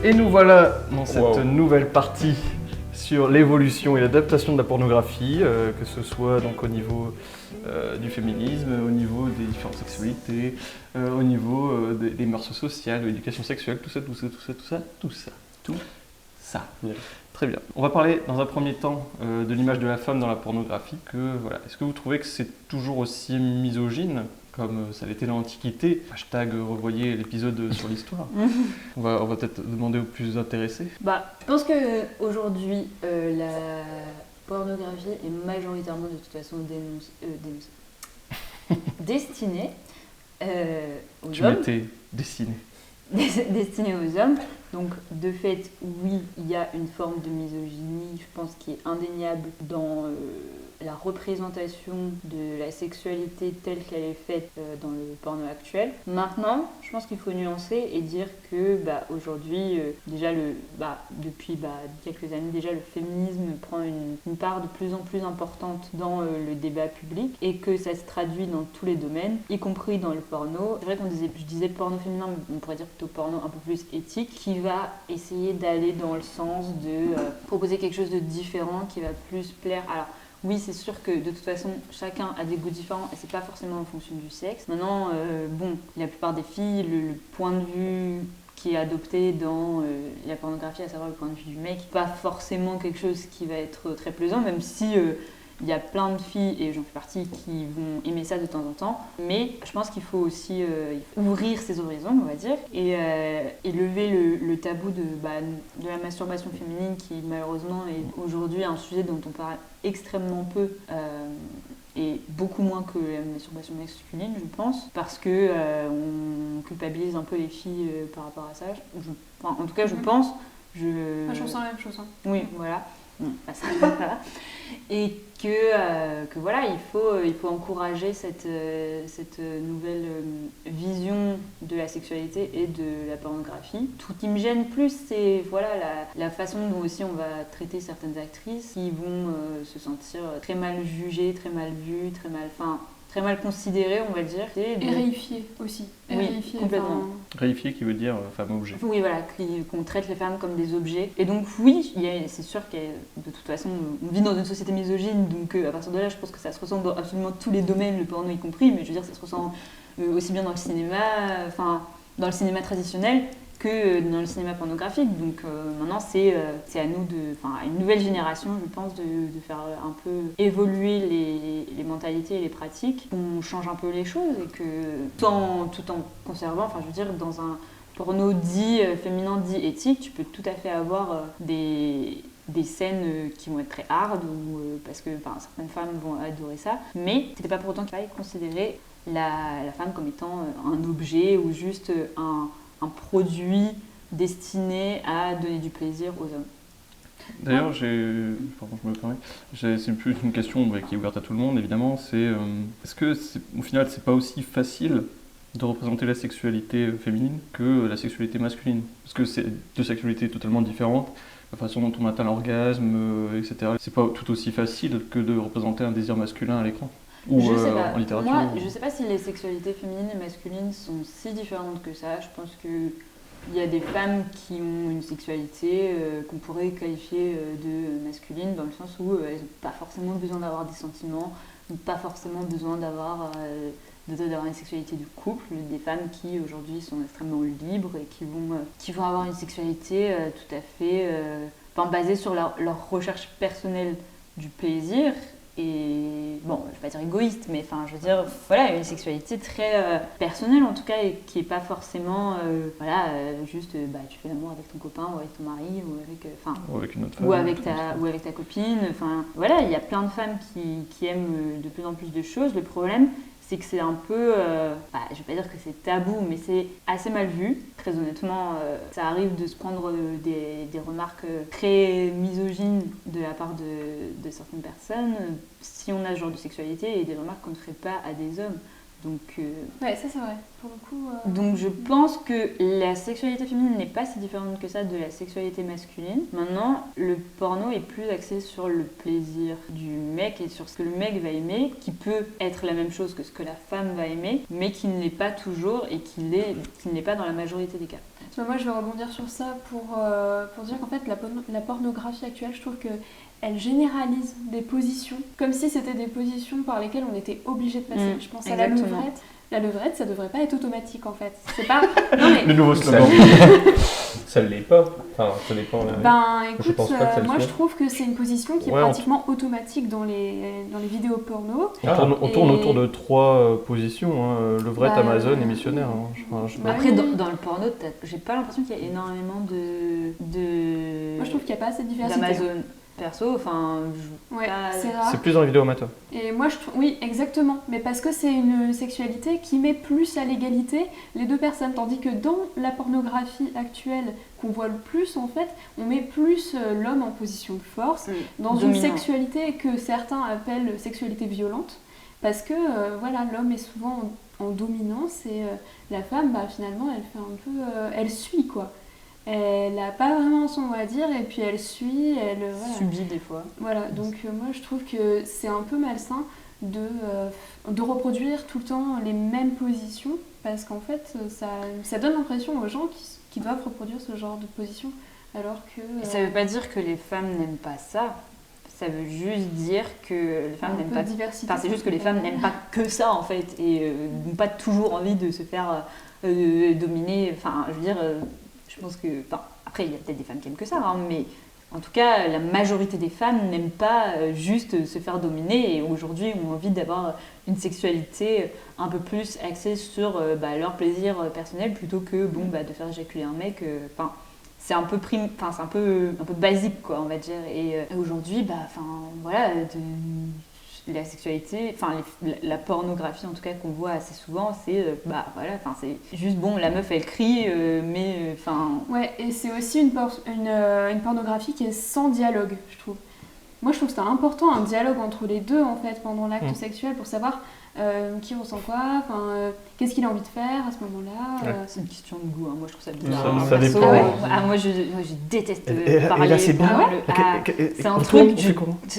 Et nous voilà dans cette Wow. nouvelle partie sur l'évolution et l'adaptation de la pornographie, que ce soit donc au niveau du féminisme, au niveau des différentes sexualités, au niveau des mœurs sociales, de l'éducation sexuelle, tout ça. Bien. Très bien. On va parler dans un premier temps de l'image de la femme dans la pornographie. Voilà. Est-ce que vous trouvez que c'est toujours aussi misogyne comme ça l'était dans l'Antiquité? Hashtag revoyez l'épisode sur l'histoire. On va peut-être demander aux plus intéressés. Je pense qu'aujourd'hui, la pornographie est majoritairement de toute façon destinée aux Tu hommes. m'étais dessiné. Destinée aux hommes. Donc, de fait, oui, il y a une forme de misogynie, je pense, qui est indéniable dans la représentation de la sexualité telle qu'elle est faite dans le porno actuel. Maintenant, je pense qu'il faut nuancer et dire que aujourd'hui, depuis quelques années déjà, le féminisme prend une part de plus en plus importante dans le débat public et que ça se traduit dans tous les domaines, y compris dans le porno. C'est vrai je disais le porno féminin, mais on pourrait dire plutôt porno un peu plus éthique, qui va essayer d'aller dans le sens de proposer quelque chose de différent qui va plus plaire. Alors, oui, c'est sûr que de toute façon, chacun a des goûts différents et c'est pas forcément en fonction du sexe. Maintenant, la plupart des filles, le point de vue qui est adopté dans la pornographie, à savoir le point de vue du mec, pas forcément quelque chose qui va être très plaisant, même si il y a plein de filles, et j'en fais partie, qui vont aimer ça de temps en temps. Mais je pense qu'il faut aussi ouvrir ses horizons, on va dire, et lever le tabou de la masturbation féminine, qui malheureusement est aujourd'hui un sujet dont on parle extrêmement peu, et beaucoup moins que la masturbation masculine, je pense, parce que on culpabilise un peu les filles par rapport à ça. En tout cas, je pense. Je ressens la même chose. Hein. Oui, voilà. Ça va. Et que voilà, il faut encourager cette nouvelle vision de la sexualité et de la pornographie. Tout qui me gêne plus, c'est la façon dont aussi on va traiter certaines actrices qui vont se sentir très mal jugées, très mal vues, très mal considérées, on va dire. Et réifiées aussi. Oui, complètement. Réifié qui veut dire femme-objet. Oui, voilà, qu'on traite les femmes comme des objets. Et donc oui, c'est sûr que de toute façon, on vit dans une société misogyne, donc à partir de là, je pense que ça se ressent dans absolument tous les domaines, le porno y compris, mais je veux dire, ça se ressent aussi bien dans le cinéma, dans le cinéma traditionnel, que dans le cinéma pornographique. Donc maintenant, c'est à nous, à une nouvelle génération, je pense, de faire un peu évoluer les mentalités et les pratiques, qu'on change un peu les choses et que tout en conservant, je veux dire, dans un porno dit féminin, dit éthique, tu peux tout à fait avoir des scènes qui vont être très hard parce que certaines femmes vont adorer ça, mais c'était pas pour autant qu'il fallait considérer la femme comme étant un objet ou juste un produit destiné à donner du plaisir aux hommes. D'ailleurs, c'est plus une question qui est ouverte à tout le monde, évidemment. Est-ce que, au final, c'est pas aussi facile de représenter la sexualité féminine que la sexualité masculine? Parce que c'est deux sexualités totalement différentes. La façon dont on atteint l'orgasme, etc. C'est pas tout aussi facile que de représenter un désir masculin à l'écran ou en littérature. Moi, je sais pas si les sexualités féminines et masculines sont si différentes que ça. Je pense qu'il y a des femmes qui ont une sexualité qu'on pourrait qualifier de masculine, dans le sens où elles n'ont pas forcément besoin d'avoir des sentiments, n'ont pas forcément besoin d'avoir une sexualité de couple. Des femmes qui aujourd'hui sont extrêmement libres et qui vont avoir une sexualité tout à fait basée sur leur recherche personnelle du plaisir. Et je vais pas dire égoïste, mais je veux dire, une sexualité très personnelle en tout cas, et qui est pas forcément juste tu fais l'amour avec ton copain ou avec ton mari ou avec une autre femme, ou avec ta copine. Il y a plein de femmes qui aiment de plus en plus de choses. Le problème, c'est que c'est un peu, je vais pas dire que c'est tabou, mais c'est assez mal vu. Très honnêtement, ça arrive de se prendre des remarques très misogynes de la part de certaines personnes, si on a ce genre de sexualité, et des remarques qu'on ne ferait pas à des hommes. Donc, ouais, ça c'est vrai. Pour le coup, donc je pense que la sexualité féminine n'est pas si différente que ça de la sexualité masculine. Maintenant, le porno est plus axé sur le plaisir du mec et sur ce que le mec va aimer, qui peut être la même chose que ce que la femme va aimer, mais qui ne l'est pas toujours et qui ne l'est pas dans la majorité des cas. Moi, je vais rebondir sur ça pour dire qu'en fait, la pornographie actuelle, je trouve que elle généralise des positions, comme si c'était des positions par lesquelles on était obligé de passer. Je pense à la levrette. La levrette, ça devrait pas être automatique en fait. C'est pas. Non mais. Le nouveau slogan. Ça l'est pas. Enfin, ça dépend. Ben écoute, je pense pas que ça le moi soit. je trouve que c'est une position qui est pratiquement automatique dans les vidéos porno. On tourne autour de 3 positions, hein. Levrette, Amazon et missionnaire. Hein. Après, dans le porno, j'ai pas l'impression qu'il y a énormément de. Moi je trouve qu'il n'y a pas assez de diversité. D'Amazon. Perso, enfin, c'est rare. C'est plus dans les vidéos amateur. Et moi, oui, exactement. Mais parce que c'est une sexualité qui met plus à l'égalité les deux personnes. Tandis que dans la pornographie actuelle, qu'on voit le plus, en fait, on met plus l'homme en position de force, dans une sexualité que certains appellent sexualité violente. Parce que, voilà, l'homme est souvent en dominance et la femme, finalement, elle fait un peu... elle suit, quoi. Elle n'a pas vraiment son mot à dire et puis elle suit, elle subit des fois. Voilà, donc moi je trouve que c'est un peu malsain de reproduire tout le temps les mêmes positions parce qu'en fait ça donne l'impression aux gens qui doivent reproduire ce genre de position alors que... Ça ne veut pas dire que les femmes n'aiment pas ça. Ça veut juste dire que les femmes n'aiment pas... Enfin, c'est juste que les femmes n'aiment pas que ça en fait et n'ont pas toujours envie de se faire dominer. Enfin, je veux dire... Je pense que, après il y a peut-être des femmes qui aiment que ça, hein, mais en tout cas la majorité des femmes n'aiment pas juste se faire dominer et aujourd'hui ont envie d'avoir une sexualité un peu plus axée sur leur plaisir personnel plutôt que de faire éjaculer un mec. C'est un peu c'est un peu basique quoi on va dire et aujourd'hui la sexualité, la pornographie en tout cas qu'on voit assez souvent, c'est c'est juste la meuf elle crie, mais enfin. Ouais, et c'est aussi une pornographie qui est sans dialogue, je trouve. Moi je trouve que c'est important un dialogue entre les deux en fait pendant l'acte sexuel pour savoir qui ressent quoi, qu'est-ce qu'il a envie de faire à ce moment-là. C'est une question de goût, hein. Moi je trouve ça bizarre. Ça dépend. Moi je déteste parler. Et là c'est bien. C'est un truc.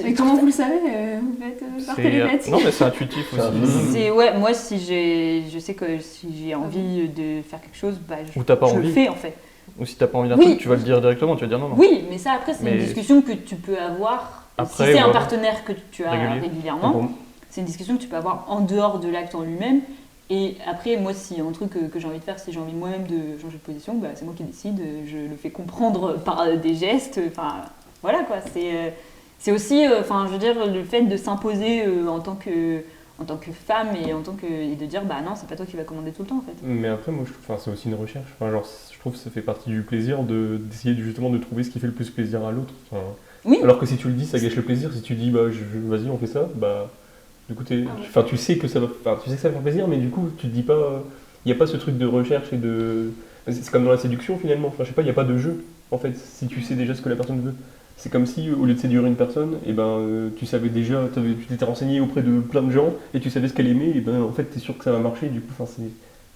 Mais comment vous le savez vous faites par télépathie. Non mais c'est intuitif aussi. Moi je sais que si j'ai envie de faire quelque chose, je le fais en fait. Ou si t'as pas envie d'un truc, tu vas le dire directement, tu vas dire non. Oui, mais ça après c'est une discussion que tu peux avoir si c'est un partenaire que tu as régulièrement. C'est une discussion que tu peux avoir en dehors de l'acte en lui-même. Et après, moi, s'il y a un truc que j'ai envie de faire, si j'ai envie moi-même de changer de position, c'est moi qui décide, je le fais comprendre par des gestes. Voilà quoi. C'est aussi, je veux dire, le fait de s'imposer en tant que femme et de dire non, c'est pas toi qui vas commander tout le temps en fait. Mais après, moi, c'est aussi une recherche. Je trouve que ça fait partie du plaisir d'essayer justement de trouver ce qui fait le plus plaisir à l'autre. Oui. Alors que si tu le dis, ça gâche le plaisir. Si tu dis vas-y, on fait ça, du coup, tu sais que ça va faire plaisir, mais du coup, tu te dis pas, il n'y a pas ce truc de recherche et de, c'est comme dans la séduction finalement. Je sais pas, il n'y a pas de jeu en fait. Si tu sais déjà ce que la personne veut, c'est comme si au lieu de séduire une personne, tu savais déjà, tu t'étais renseigné auprès de plein de gens et tu savais ce qu'elle aimait. Et en fait, t'es sûr que ça va marcher. Du coup,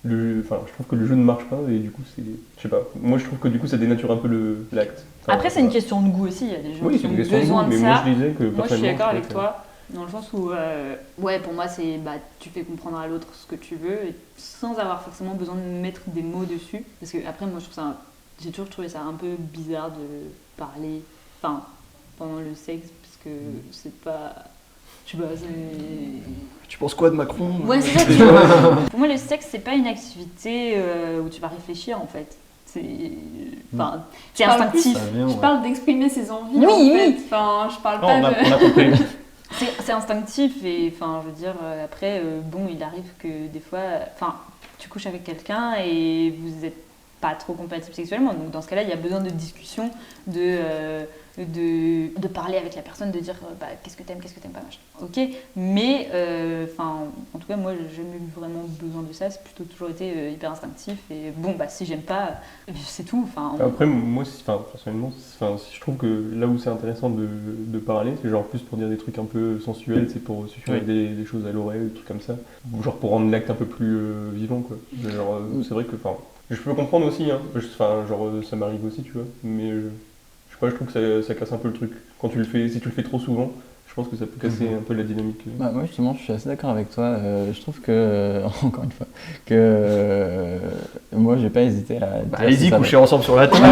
je trouve que le jeu ne marche pas et du coup, je sais pas. Moi, je trouve que du coup, ça dénature un peu l'acte. Après, c'est une question de goût aussi. Il y a des gens qui ont besoin de ça. Mais moi, je disais que moi, je suis d'accord avec toi. Dans le sens où, pour moi, c'est tu fais comprendre à l'autre ce que tu veux sans avoir forcément besoin de mettre des mots dessus. Parce que après, moi, j'ai toujours trouvé ça un peu bizarre de parler pendant le sexe, parce que c'est pas... Tu vois, Tu penses quoi de Macron? Ouais, c'est ça, tu vois. Pour moi, le sexe, c'est pas une activité où tu vas réfléchir, en fait. C'est instinctif. Je parle d'exprimer ses envies, oui, en fait. Oui. Je parle pas de... On a compris. C'est instinctif et je veux dire après il arrive que des fois tu couches avec quelqu'un et vous n'êtes pas trop compatibles sexuellement, donc dans ce cas-là il y a besoin de discussion, de parler avec la personne, de dire qu'est-ce que t'aimes pas, machin. Ok, mais en tout cas moi j'ai jamais eu vraiment besoin de ça, c'est plutôt toujours été hyper instinctif et si j'aime pas c'est tout. Après moi personnellement je trouve que là où c'est intéressant de parler, c'est genre plus pour dire des trucs un peu sensuels, c'est pour suffire avec des choses à l'oreille, des trucs comme ça, genre pour rendre l'acte un peu plus vivant quoi. Genre c'est vrai que je peux comprendre aussi hein, ça m'arrive aussi tu vois, mais je sais pas, je trouve que ça casse un peu le truc. Si tu le fais trop souvent, je pense que ça peut casser un peu la dynamique. Bah, moi justement, je suis assez d'accord avec toi. Je trouve que, encore une fois, que moi j'ai pas hésité à dire. Allez-y, si ça couchez ensemble sur la table.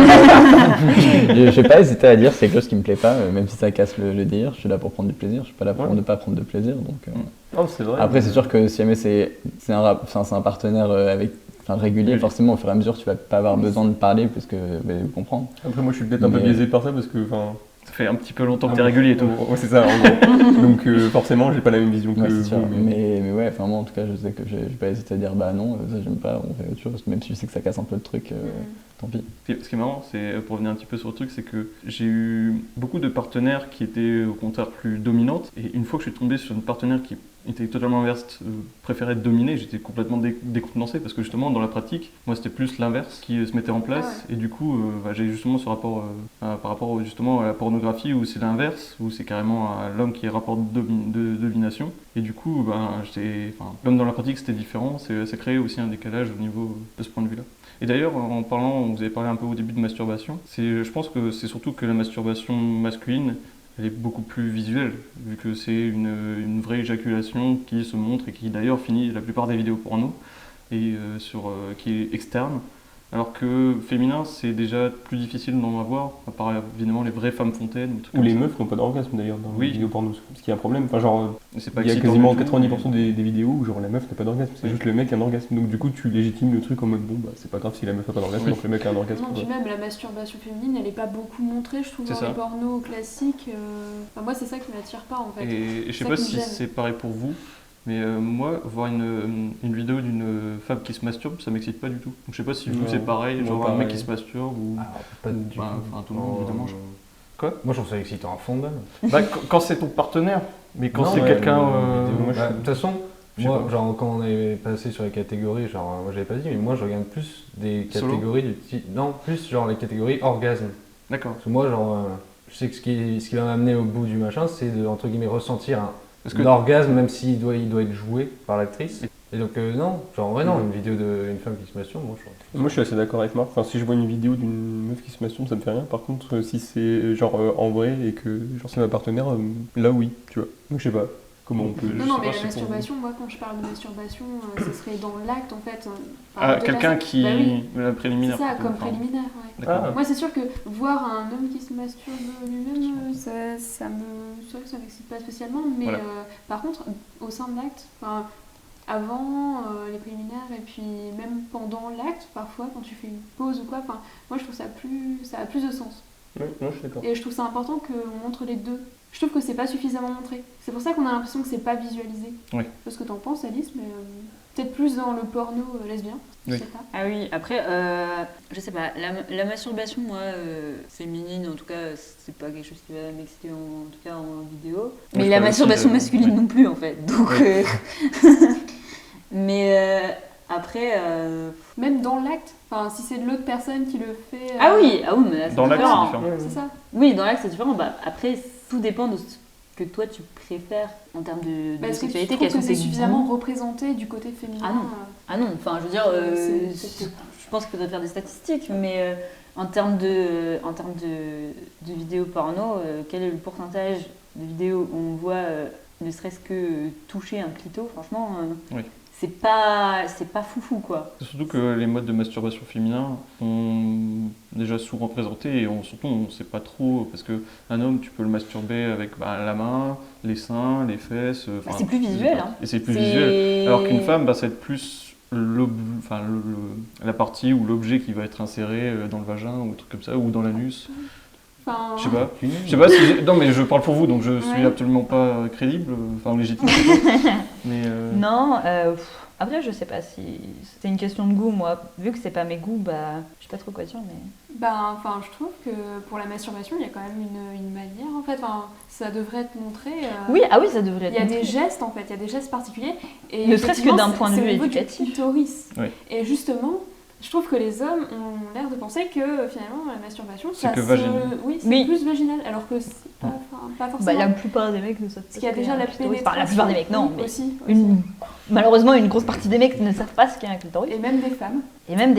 j'ai pas hésité à dire c'est quelque chose qui me plaît pas, même si ça casse le délire. Je suis là pour prendre du plaisir, je suis pas là pour ne pas prendre de plaisir. Donc, Non, c'est vrai. après, c'est sûr que si jamais c'est un partenaire régulier, forcément au fur et à mesure tu vas pas avoir besoin de parler parce que vous comprendre. Après, moi je suis peut-être un peu biaisé par ça parce que. Ça fait un petit peu longtemps que t'es régulier et tout. Ouais, c'est ça, en gros. Donc forcément, j'ai pas la même vision que Ouais, c'est vous. sûr. Mais ouais, enfin moi en tout cas, je sais que j'ai pas hésité à dire bah non, ça j'aime pas, on fait autre chose. Même si je sais que ça casse un peu le truc, tant pis. Ce qui est marrant, c'est, pour revenir un petit peu sur le truc, c'est que j'ai eu beaucoup de partenaires qui étaient au contraire plus dominantes. Et une fois que je suis tombé sur une partenaire qui était totalement inverse, préférait être dominée, j'étais complètement décontenancé parce que justement dans la pratique, moi c'était plus l'inverse qui se mettait en place. Et du coup, j'ai justement ce rapport par rapport justement à la pornographie où c'est l'inverse, où c'est carrément l'homme qui est rapport de domination. Et du coup, comme dans la pratique c'était différent, ça crée aussi un décalage au niveau de ce point de vue-là. Et d'ailleurs, en parlant, vous avez parlé un peu au début de masturbation, je pense que c'est surtout que la masturbation masculine, elle est beaucoup plus visuelle, vu que c'est une vraie éjaculation qui se montre et qui d'ailleurs finit la plupart des vidéos porno, et qui est externe. Alors que féminin, c'est déjà plus difficile d'en avoir, à part évidemment les vraies femmes fontaines. Ou les meufs n'ont pas d'orgasme d'ailleurs dans les vidéos porno, ce qui est un problème. Enfin, genre, c'est pas il y a excitant quasiment du tout, 90% des vidéos où genre la meuf n'a pas d'orgasme, c'est juste le mec qui a un orgasme. Donc du coup, tu légitimes le truc en mode bon, bah c'est pas grave si la meuf n'a pas d'orgasme, donc le mec a un orgasme. Non, puis même la masturbation féminine, elle est pas beaucoup montrée, je trouve, dans les pornos classiques. Enfin, moi, c'est ça qui m'attire pas en fait. Et je sais pas si c'est pareil pour vous. Mais moi, voir une vidéo d'une femme qui se masturbe, ça m'excite pas du tout. Donc je sais pas si vous c'est pareil, genre un mec qui se masturbe ou. Alors, pas du tout. Enfin, tout le monde évidemment. Quoi ? Moi je trouve ça excitant à fond d'âme. Bah, quand c'est ton partenaire, mais quand c'est ouais, quelqu'un. De toute façon, moi, pas. genre quand on est passé sur les catégories, genre moi j'avais pas dit, mais moi je regarde plus des catégories du type. Non, plus genre les catégories orgasme. D'accord. Parce que moi, genre, je sais que ce qui va m'amener au bout du machin, c'est de, entre guillemets, ressentir un orgasme, même s'il doit être joué par l'actrice. Et donc, non, genre, ouais, non, une vidéo d'une femme qui se masturbe, moi je suis assez d'accord avec Marc. Enfin, si je vois une vidéo d'une meuf qui se masturbe, ça me fait rien. Par contre, si c'est genre en vrai et que genre c'est ma partenaire, là oui, tu vois. Donc je sais pas. Comment on peut. Non, mais la masturbation, moi quand je parle de masturbation, ce serait dans l'acte en fait. Quelqu'un qui. Bah oui. Préliminaire. C'est ça, comme préliminaire, ouais. Moi c'est sûr que voir un homme qui se masturbe lui-même, c'est vrai que ça m'excite pas spécialement, mais voilà. Par contre, au sein de l'acte, avant les préliminaires et puis même pendant l'acte, parfois quand tu fais une pause ou quoi, moi je trouve ça a plus de sens. Ouais, non, je suis d'accord. Et je trouve ça important qu'on montre les deux. Je trouve que c'est pas suffisamment montré. C'est pour ça qu'on a l'impression que c'est pas visualisé. Oui. Je sais pas ce que t'en penses, Alice, mais peut-être plus dans le porno lesbien. Oui. Je sais pas. Ah oui, après, je sais pas, la masturbation, moi, féminine, en tout cas, c'est pas quelque chose qui va m'exciter, en tout cas en vidéo. Mais la masturbation masculine non plus, en fait. Donc, mais après... Même dans l'acte, si c'est de l'autre personne qui le fait... Ah oui, mais là, c'est dans l'acte, c'est différent. C'est ça. Oui, dans l'acte, c'est différent. Après, tout dépend de ce que toi, tu préfères en termes de sexualité. Est-ce que c'est suffisamment représenté du côté féminin? Ah non, je veux dire, je pense qu'il faudrait faire des statistiques, mais en termes de vidéos porno, quel est le pourcentage de vidéos où on voit ne serait-ce que toucher un clito? Franchement, oui. C'est pas foufou, quoi. C'est surtout que les modes de masturbation féminin sont déjà sous-représentés et surtout on ne sait pas trop, parce qu'un homme, tu peux le masturber avec la main, les seins, les fesses... c'est plus visuel. Hein. Et c'est plus visuel. Alors qu'une femme, ça va être plus la partie ou l'objet qui va être inséré dans le vagin ou un truc comme ça, ou dans l'anus. Je sais pas non mais je parle pour vous, donc je suis absolument pas crédible, légitime. Mais Non, après je sais pas si c'est une question de goût, moi, vu que c'est pas mes goûts, je sais pas trop quoi dire, mais... je trouve que pour la masturbation, il y a quand même une manière, en fait, ça devrait être montré. Oui, ça devrait être montré. Il y a des gestes, en fait, il y a des gestes particuliers. Et ne serait-ce que d'un point de vue éducatif. C'est au niveau du clitoris. Oui. Et justement... Je trouve que les hommes ont l'air de penser que finalement la masturbation, c'est vaginal. Oui, c'est plus vaginal, alors que c'est pas forcément. La plupart des mecs ne savent pas. Parce qu'il y a déjà la pénétration. La plupart des mecs, non, mais aussi. Malheureusement, une grosse partie des mecs ne savent pas ce qu'est un clitoris. Et même des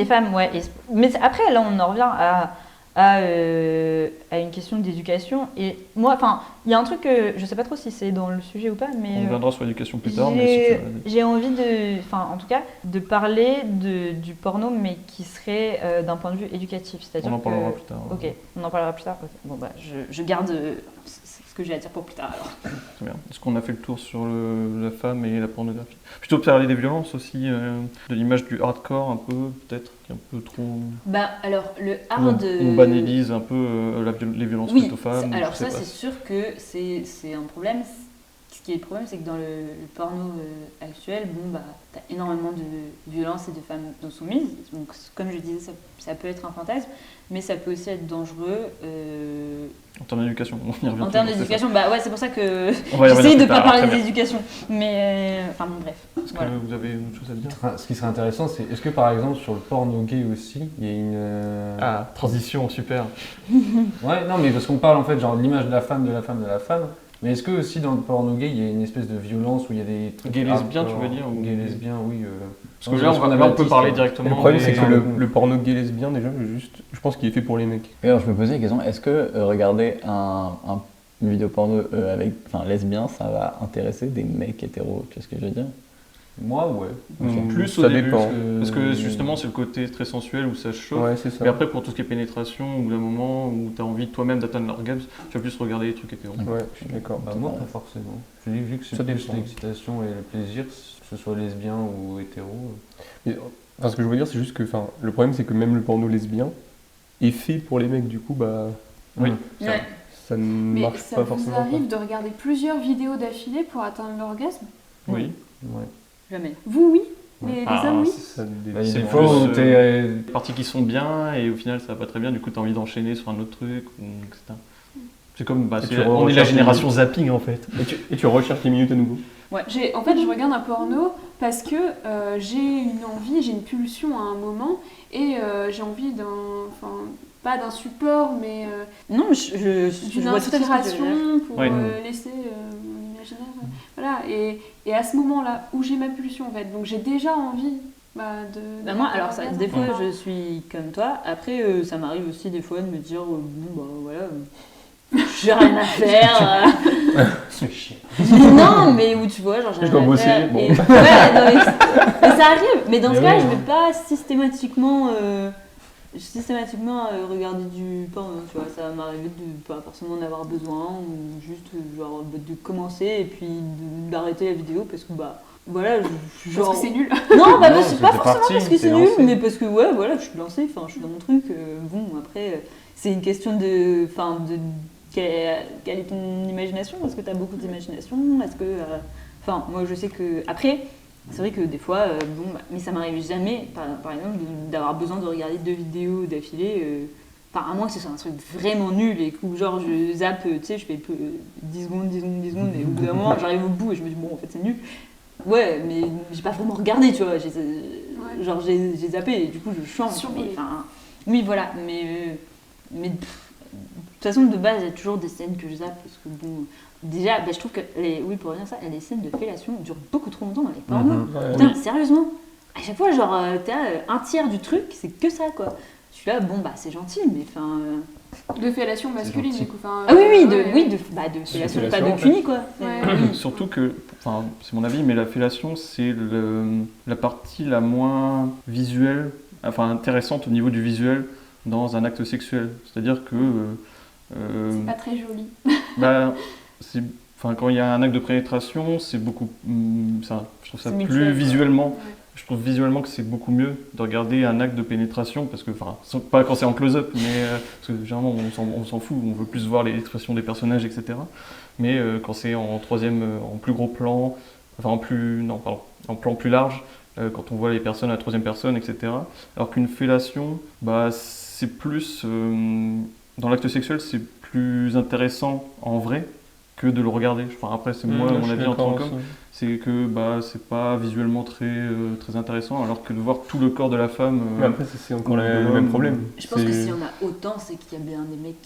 femmes. Ouais. Mais après, là, on en revient à une question d'éducation. Et moi, enfin, il y a un truc que je sais pas trop si c'est dans le sujet ou pas, mais On viendra sur l'éducation plus tard, mais si tu veux. j'ai envie en tout cas, de parler du porno, mais qui serait d'un point de vue éducatif. C'est-à-dire On en parlera plus tard. Ok, on en parlera plus tard. Ok. Bon bah, je garde ce que j'ai à dire pour plus tard alors. Très bien. Est-ce qu'on a fait le tour sur la femme et la pornographie? Plutôt parler des violences aussi, de l'image du hardcore un peu, peut-être, qui est un peu trop... Bah alors le hard... On banalise un peu les violences faites aux femmes. Alors ça c'est sûr que c'est un problème. Ce qui est le problème, c'est que dans le porno actuel, bon bah t'as énormément de violences et de femmes soumises. Donc comme je disais, ça peut être un fantasme, mais ça peut aussi être dangereux. En termes d'éducation, on y revient. En termes d'éducation, bah ouais, c'est pour ça que On j'essaye de ne pas parler d'éducation. Mais enfin bon, bref. Est-ce que vous avez une chose à dire? Ce qui serait intéressant, c'est est-ce que par exemple sur le porno gay aussi, il y a une. Ah, transition, super. Ouais, non, mais parce qu'on parle en fait genre de l'image de la femme, de la femme, de la femme. Mais est-ce que aussi dans le porno gay, il y a une espèce de violence où il y a des trucs. Gay lesbien, tu veux dire ou... Gay lesbien, oui. Parce que là, on peut parler directement. Le problème, c'est que des- le porno gay lesbien, déjà, je pense qu'il est fait pour les mecs. Et alors je me posais la question, est-ce que regarder une vidéo porno lesbien, ça va intéresser des mecs hétéros? Tu vois ce que je veux dire? Moi, ouais. Plus au Ça début, dépend. parce que justement, c'est le côté très sensuel où ça chauffe. Ouais, c'est ça. Mais après, pour tout ce qui est pénétration, ou le moment où tu as envie toi-même d'atteindre l'orgasme, tu vas plus regarder les trucs hétéros. Ouais, je suis d'accord. Bah, moi, pas forcément. Je dis, vu que c'est Ça plus dépend. l'excitation et le plaisir, que ce soit lesbien ou hétéro. Enfin, ce que je veux dire, c'est juste que le problème, c'est que même le porno lesbien est fait pour les mecs. Du coup, bah, Oui. Ouais. ça ne Mais marche ça pas vous forcément. arrive de regarder plusieurs vidéos d'affilée pour atteindre l'orgasme? Oui. Ouais. Jamais. Vous, oui. Les hommes, oui. Ça Bah, il y a C'est des plus, fois où t'es. Des parties qui sont bien et au final ça va pas très bien, du coup tu as envie d'enchaîner sur un autre truc, etc. C'est comme, Et tu on est la recherches génération zapping en fait. Et tu recherches les minutes à nouveau. En fait, je regarde un porno parce que j'ai une envie, j'ai une pulsion à un moment et j'ai envie pas d'un support, mais Non, mais je d'une vois tout à fait ce que tu veux dire. inspiration pour Ouais. laisser mon imaginaire. Voilà, et à ce moment-là où j'ai ma pulsion, en fait, donc j'ai déjà envie de. Bah moi, alors ça, des fois Enfin, je suis comme toi. Après, ça m'arrive aussi des fois de me dire, bon bah voilà, j'ai rien à faire. C'est chiant. Non, mais où tu vois, genre j'ai Je dois rien à bosser, faire. bon. Ouais, non, mais ça arrive. Mais dans ce Mais cas, oui, je hein. vais pas systématiquement regarder du porno, tu vois. Ça m'arrive de pas forcément en avoir besoin ou juste genre de commencer et puis d'arrêter la vidéo parce que bah voilà, genre. Parce que c'est nul. Non, bah, Non, c'est pas c'était forcément parti, parce que c'est t'es nul, lancé. mais parce que ouais, voilà, je suis lancée, enfin, je suis dans mon truc. Bon, après, c'est une question de quelle est ton imagination? Est-ce que tu as beaucoup d'imagination? Est-ce que, enfin, moi, je sais que après, c'est vrai que des fois, bon, bah, mais ça m'arrive jamais, par exemple, d'avoir besoin de regarder 2 vidéos d'affilée. Enfin, à moins que ce soit un truc vraiment nul et que genre je zappe, tu sais, je fais 10 secondes, 10 secondes, 10 secondes, et au bout d'un moment, j'arrive au bout et je me dis, bon, en fait, c'est nul. Ouais, mais j'ai pas vraiment regardé, tu vois. Genre, j'ai zappé et du coup, je change. Survolé. Enfin, oui, voilà. Mais de toute façon, de base, il y a toujours des scènes que je zappe parce que, bon, déjà, bah, je trouve que, oui, pour revenir à ça, les scènes de fellation durent beaucoup trop longtemps dans les pornos. Putain, sérieusement. À chaque fois, genre, t'as un tiers du truc, c'est que ça, quoi. Je suis là, bon, bah, c'est gentil, mais enfin. De fellation masculine, gentil. du coup. Enfin, Ah oui, de C'est fellation, de pas fellation, de en cuni, quoi. Ouais. Surtout que, enfin, c'est mon avis, mais la fellation c'est la partie la moins visuelle, enfin intéressante au niveau du visuel dans un acte sexuel. C'est-à-dire que. C'est pas très joli. Bah, quand il y a un acte de pénétration, c'est beaucoup. Je trouve ça C'est plus mutuel, quoi. visuellement. Ouais. Je trouve visuellement que c'est beaucoup mieux de regarder un acte de pénétration, parce que, enfin, pas quand c'est en close-up, mais parce que généralement on s'en fout, on veut plus voir les expressions des personnages, etc. Mais quand c'est en troisième, en plus gros plan, enfin en plan plus large, quand on voit les personnes à la troisième personne, etc. Alors qu'une fellation, bah, c'est plus. Dans l'acte sexuel, c'est plus intéressant en vrai que de le regarder. Enfin, après, c'est moi, mon avis en tant qu'homme. C'est que bah, c'est pas visuellement très intéressant, alors que de voir tout le corps de la femme. Mais après, c'est encore ou le de même l'homme. problème. Je pense que C'est- s'il y en a autant, c'est qu'il y a bien des mecs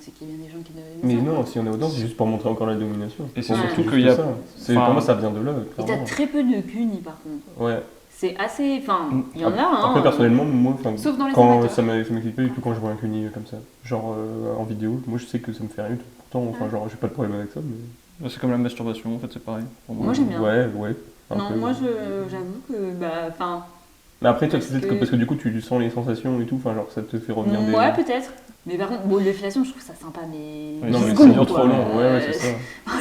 c'est qu'il y a bien des gens qui doivent Mais aimer ça. non, si on est autant, c'est juste pour montrer encore la domination. Et c'est Pour surtout montrer qu'il y a- juste ça. enfin, Pour moi, ça vient de là, Et t'as clairement. très peu de cunis par contre. Ouais. c'est assez. Enfin, il y en a, hein. Après, personnellement, moi, Sauf dans les quand amateurs. ça m'excite pas du tout quand je vois un cuni comme ça. Genre en vidéo, moi je sais que ça me fait rien. Pourtant, enfin, genre, j'ai pas de problème avec ça. Mais... C'est comme la masturbation, en fait, c'est pareil. Pour Moi, j'aime bien. Ouais. Non, peu. moi, j'avoue que. Enfin. Mais après, toi, Parce peut-être que- parce que du coup, tu sens les sensations et tout, enfin, genre, ça te fait revenir des. Ouais, peut-être. Mais par contre, bon, l'effellation, je trouve ça sympa, mais. Oui, Non, 10 mais secondes, ça dure quoi. trop long, ouais, c'est ça.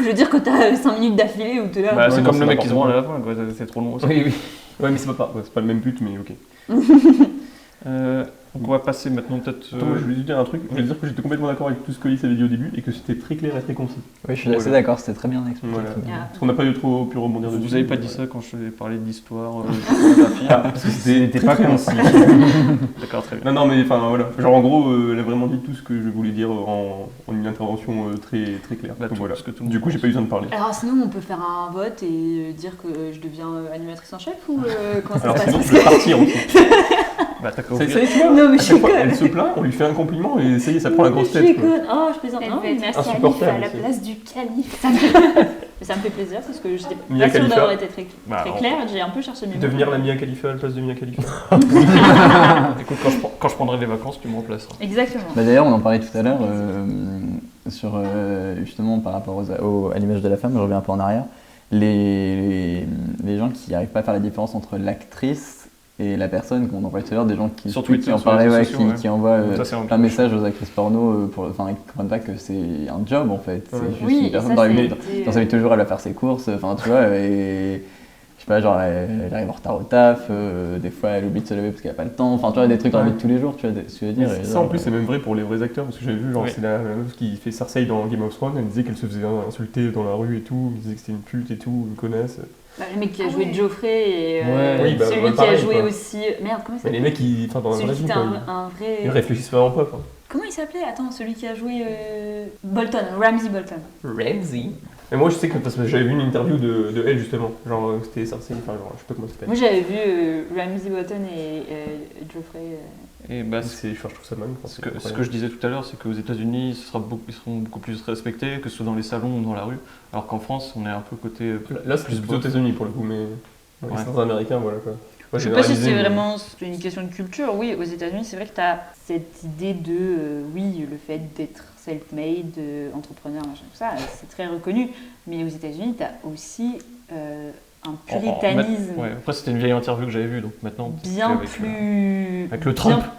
Je veux dire, quand t'as 5 minutes d'affilée où t'es là. Bah, c'est non, comme c'est le mec qui se n'importe branle à la fin, quoi. C'est trop long aussi. Oui. Ouais, mais c'est pas le même but, mais ok. Donc on va passer maintenant peut-être. Attends, moi, je voulais dire un truc. Je voulais dire que j'étais complètement d'accord avec tout ce qu'Alice avait dit au début et que c'était très clair et très concis. Oui, je suis assez d'accord, c'était très bien expliqué. Voilà. Ah. Parce qu'on n'a pas trop pu rebondir dessus. Vous avez pas dit ça quand je vais parler d'histoire, de photographie. Parce que c'était pas concis. D'accord, très bien. Non, mais enfin voilà. Genre en gros, elle a vraiment dit tout ce que je voulais dire en une intervention très claire. Bah, Donc, tout voilà. ce que tout le monde Du coup, j'ai pas eu besoin de parler. Alors sinon, on peut faire un vote et dire que je deviens animatrice en chef ou comment ça Alors se sinon, passe je vais partir aussi. Bah, t'as qu'à Ça ouvrir. y est, tu vois, Non, mais à je chaque suis fois, conne. elle se plaint, on lui fait un compliment et ça y est, ça prend la grosse Je tête. suis quoi. conne. Oh, je plaisante. Elle Non, veut être la insupportable, calife à la c'est- place du calife. ça me fait plaisir parce que j'étais Mia pas sûre Khalifa. d'avoir été très Bah, très on- claire. J'ai un peu cherché mes mots. Devenir la Mia Khalifa à la place de Mia Khalifa. Écoute, quand je prendrai des vacances, tu me remplaceras. Exactement. Bah, d'ailleurs, on en parlait tout à l'heure sur justement par rapport à l'image de la femme, je reviens un peu en arrière. Les gens qui n'arrivent pas à faire la différence entre l'actrice et la personne, comme on en parlait tout à l'heure, des gens qui, Sur Twitter, qui en sur parlaient, les ouais, réseaux sociaux, qui envoient Donc ça, c'est un plein de messages aux actrices porno, enfin, ils ne comprennent pas que c'est un job en fait. C'est Ouais. juste Oui, une et personne ça, dans, c'est dans sa vie de tous les jours, elle va faire ses courses, enfin tu vois, et je sais pas, genre elle arrive en retard au taf, des fois elle oublie de se lever parce qu'elle a pas le temps, enfin tu vois, des trucs dans la vie de tous les jours, tu vois ce que je veux dire. et Ça genre, en plus c'est même vrai pour les vrais acteurs parce que j'avais vu genre Oui. c'est la meuf qui fait Cersei dans Game of Thrones, elle disait qu'elle se faisait insulter dans la rue et tout, elle disait que c'était une pute et tout, une connasse. Bah, le mec qui a Ah joué ouais. Geoffrey et Ouais. Oui, bah, celui ouais, qui pareil, a joué quoi. aussi. Merde, comment il Mais les s'appelle mecs ils, enfin dans la Celui vraie qui vie était quoi, un vrai. ils réfléchissent vraiment pas quoi. Comment il s'appelait Attends, celui qui a joué Bolton, Ramsey Bolton. Ramsey. Et moi je sais que parce que j'avais vu une interview de elle justement, genre c'était Cersei, enfin genre je sais pas comment ça s'appelle. Moi j'avais vu Ramsey Bolton et Geoffrey. Et bah, Je trouve ça mal. ce que je disais tout à l'heure, c'est qu'aux États-Unis, ils seront beaucoup plus respectés, que ce soit dans les salons ou dans la rue, alors qu'en France, on est un peu côté. Là c'est plutôt aux États-Unis pour le coup, mais Ouais. c'est un américain voilà quoi. Je sais pas si c'est vraiment une question de culture. Oui, aux États-Unis, c'est vrai que tu as cette idée de, oui, le fait d'être self-made, entrepreneur, machin, tout ça, c'est très reconnu. Mais aux États-Unis, tu as aussi un puritanisme Ouais. Après, c'était une vieille interview que j'avais vue, donc maintenant. peut-être bien qu'avec, plus. avec le Trump. bien-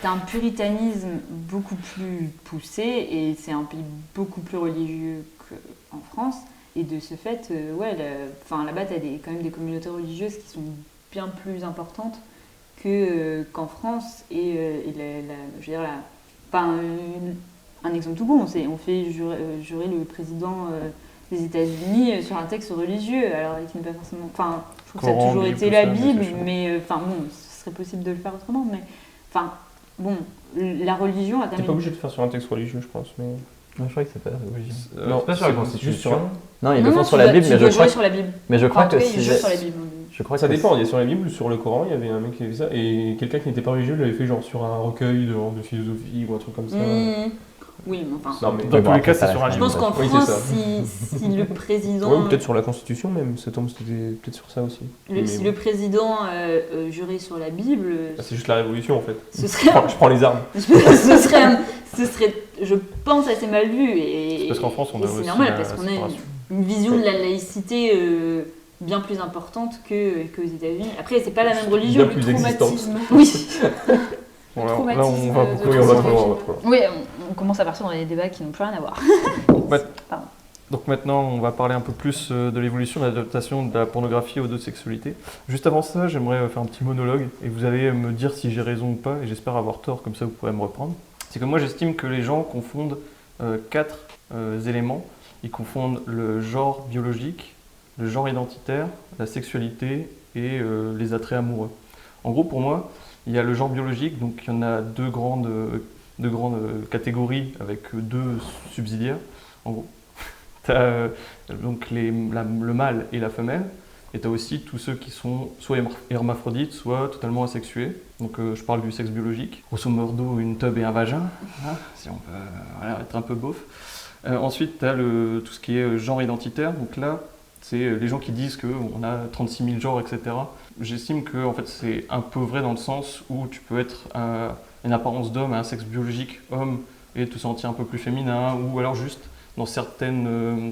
T'as un puritanisme beaucoup plus poussé et c'est un pays beaucoup plus religieux qu'en France. Et de ce fait, ouais, là-bas, t'as quand même des communautés religieuses qui sont bien plus importantes qu'en France. Et je veux dire, un exemple tout con, on fait jurer le président des États-Unis sur un texte religieux, alors qu'il n'est pas forcément. Enfin, je trouve que ça a Coran, toujours Bible, été tout la ça, mais Bible, c'est chaud. mais enfin bon, ce serait possible de le faire autrement, mais enfin bon, la religion a quand T'es pas même. obligé de faire sur un texte religieux je pense, mais. je crois que c'est pas obligé. Non, C'est pas sur la c'est Constitution. juste sur un- Non, ils Non, le font non, sur tu la dois- Bible, tu mais je dois crois jouer sur la Bible. mais je crois Enfin, en tout que cas, ils si jouent sur la Bible. je crois Ça que dépend, il y a sur la Bible, sur le Coran, il y avait un mec qui avait fait ça, et quelqu'un qui n'était pas religieux l'avait fait genre sur un recueil de philosophie ou un truc comme ça. Mmh. Oui, mais enfin. Non mais. Dans tous les cas, c'est ça sur un reste Je pense qu'en Oui, c'est France, ça. si le président. Ouais, ou peut-être sur la Constitution même, ça tombe c'était peut-être sur ça aussi. Mais Si bon. le président jurait sur la Bible, Ah, c'est juste la révolution en fait. ce serait, Je prends les armes. ce serait, je pense, assez mal vu. Et, C'est parce qu'en France, on et a c'est aussi normal la parce qu'on a séparation. une vision de la laïcité bien plus importante qu'aux États-Unis. Après, c'est pas la même religion. Bien plus existante. Oui. Bon, là, traumatisme là, on va de beaucoup. Oui, on va transformer. trop loin, on va trop loin. Oui, on commence à partir dans des débats qui n'ont plus rien à voir. Donc maintenant, on va parler un peu plus de l'évolution de l'adaptation de la pornographie aux deux sexualités. Juste avant ça, j'aimerais faire un petit monologue et vous allez me dire si j'ai raison ou pas, et j'espère avoir tort, comme ça vous pourrez me reprendre. C'est que moi j'estime que les gens confondent quatre éléments. Ils confondent le genre biologique, le genre identitaire, la sexualité et les attraits amoureux. En gros, pour moi, il y a le genre biologique, donc il y en a deux grandes catégories avec deux subsidiaires. En gros, tu as donc le mâle et la femelle, et tu as aussi tous ceux qui sont soit hermaphrodites, soit totalement asexués. Donc je parle du sexe biologique. Grosso modo, une teub et un vagin, hein, si on peut être un peu beauf. Ensuite, tu as tout ce qui est genre identitaire. Donc là, c'est les gens qui disent qu'on a 36 000 genres, etc. J'estime que en fait, c'est un peu vrai dans le sens où tu peux être une apparence d'homme, un sexe biologique homme, et te sentir un peu plus féminin, ou alors juste dans certaines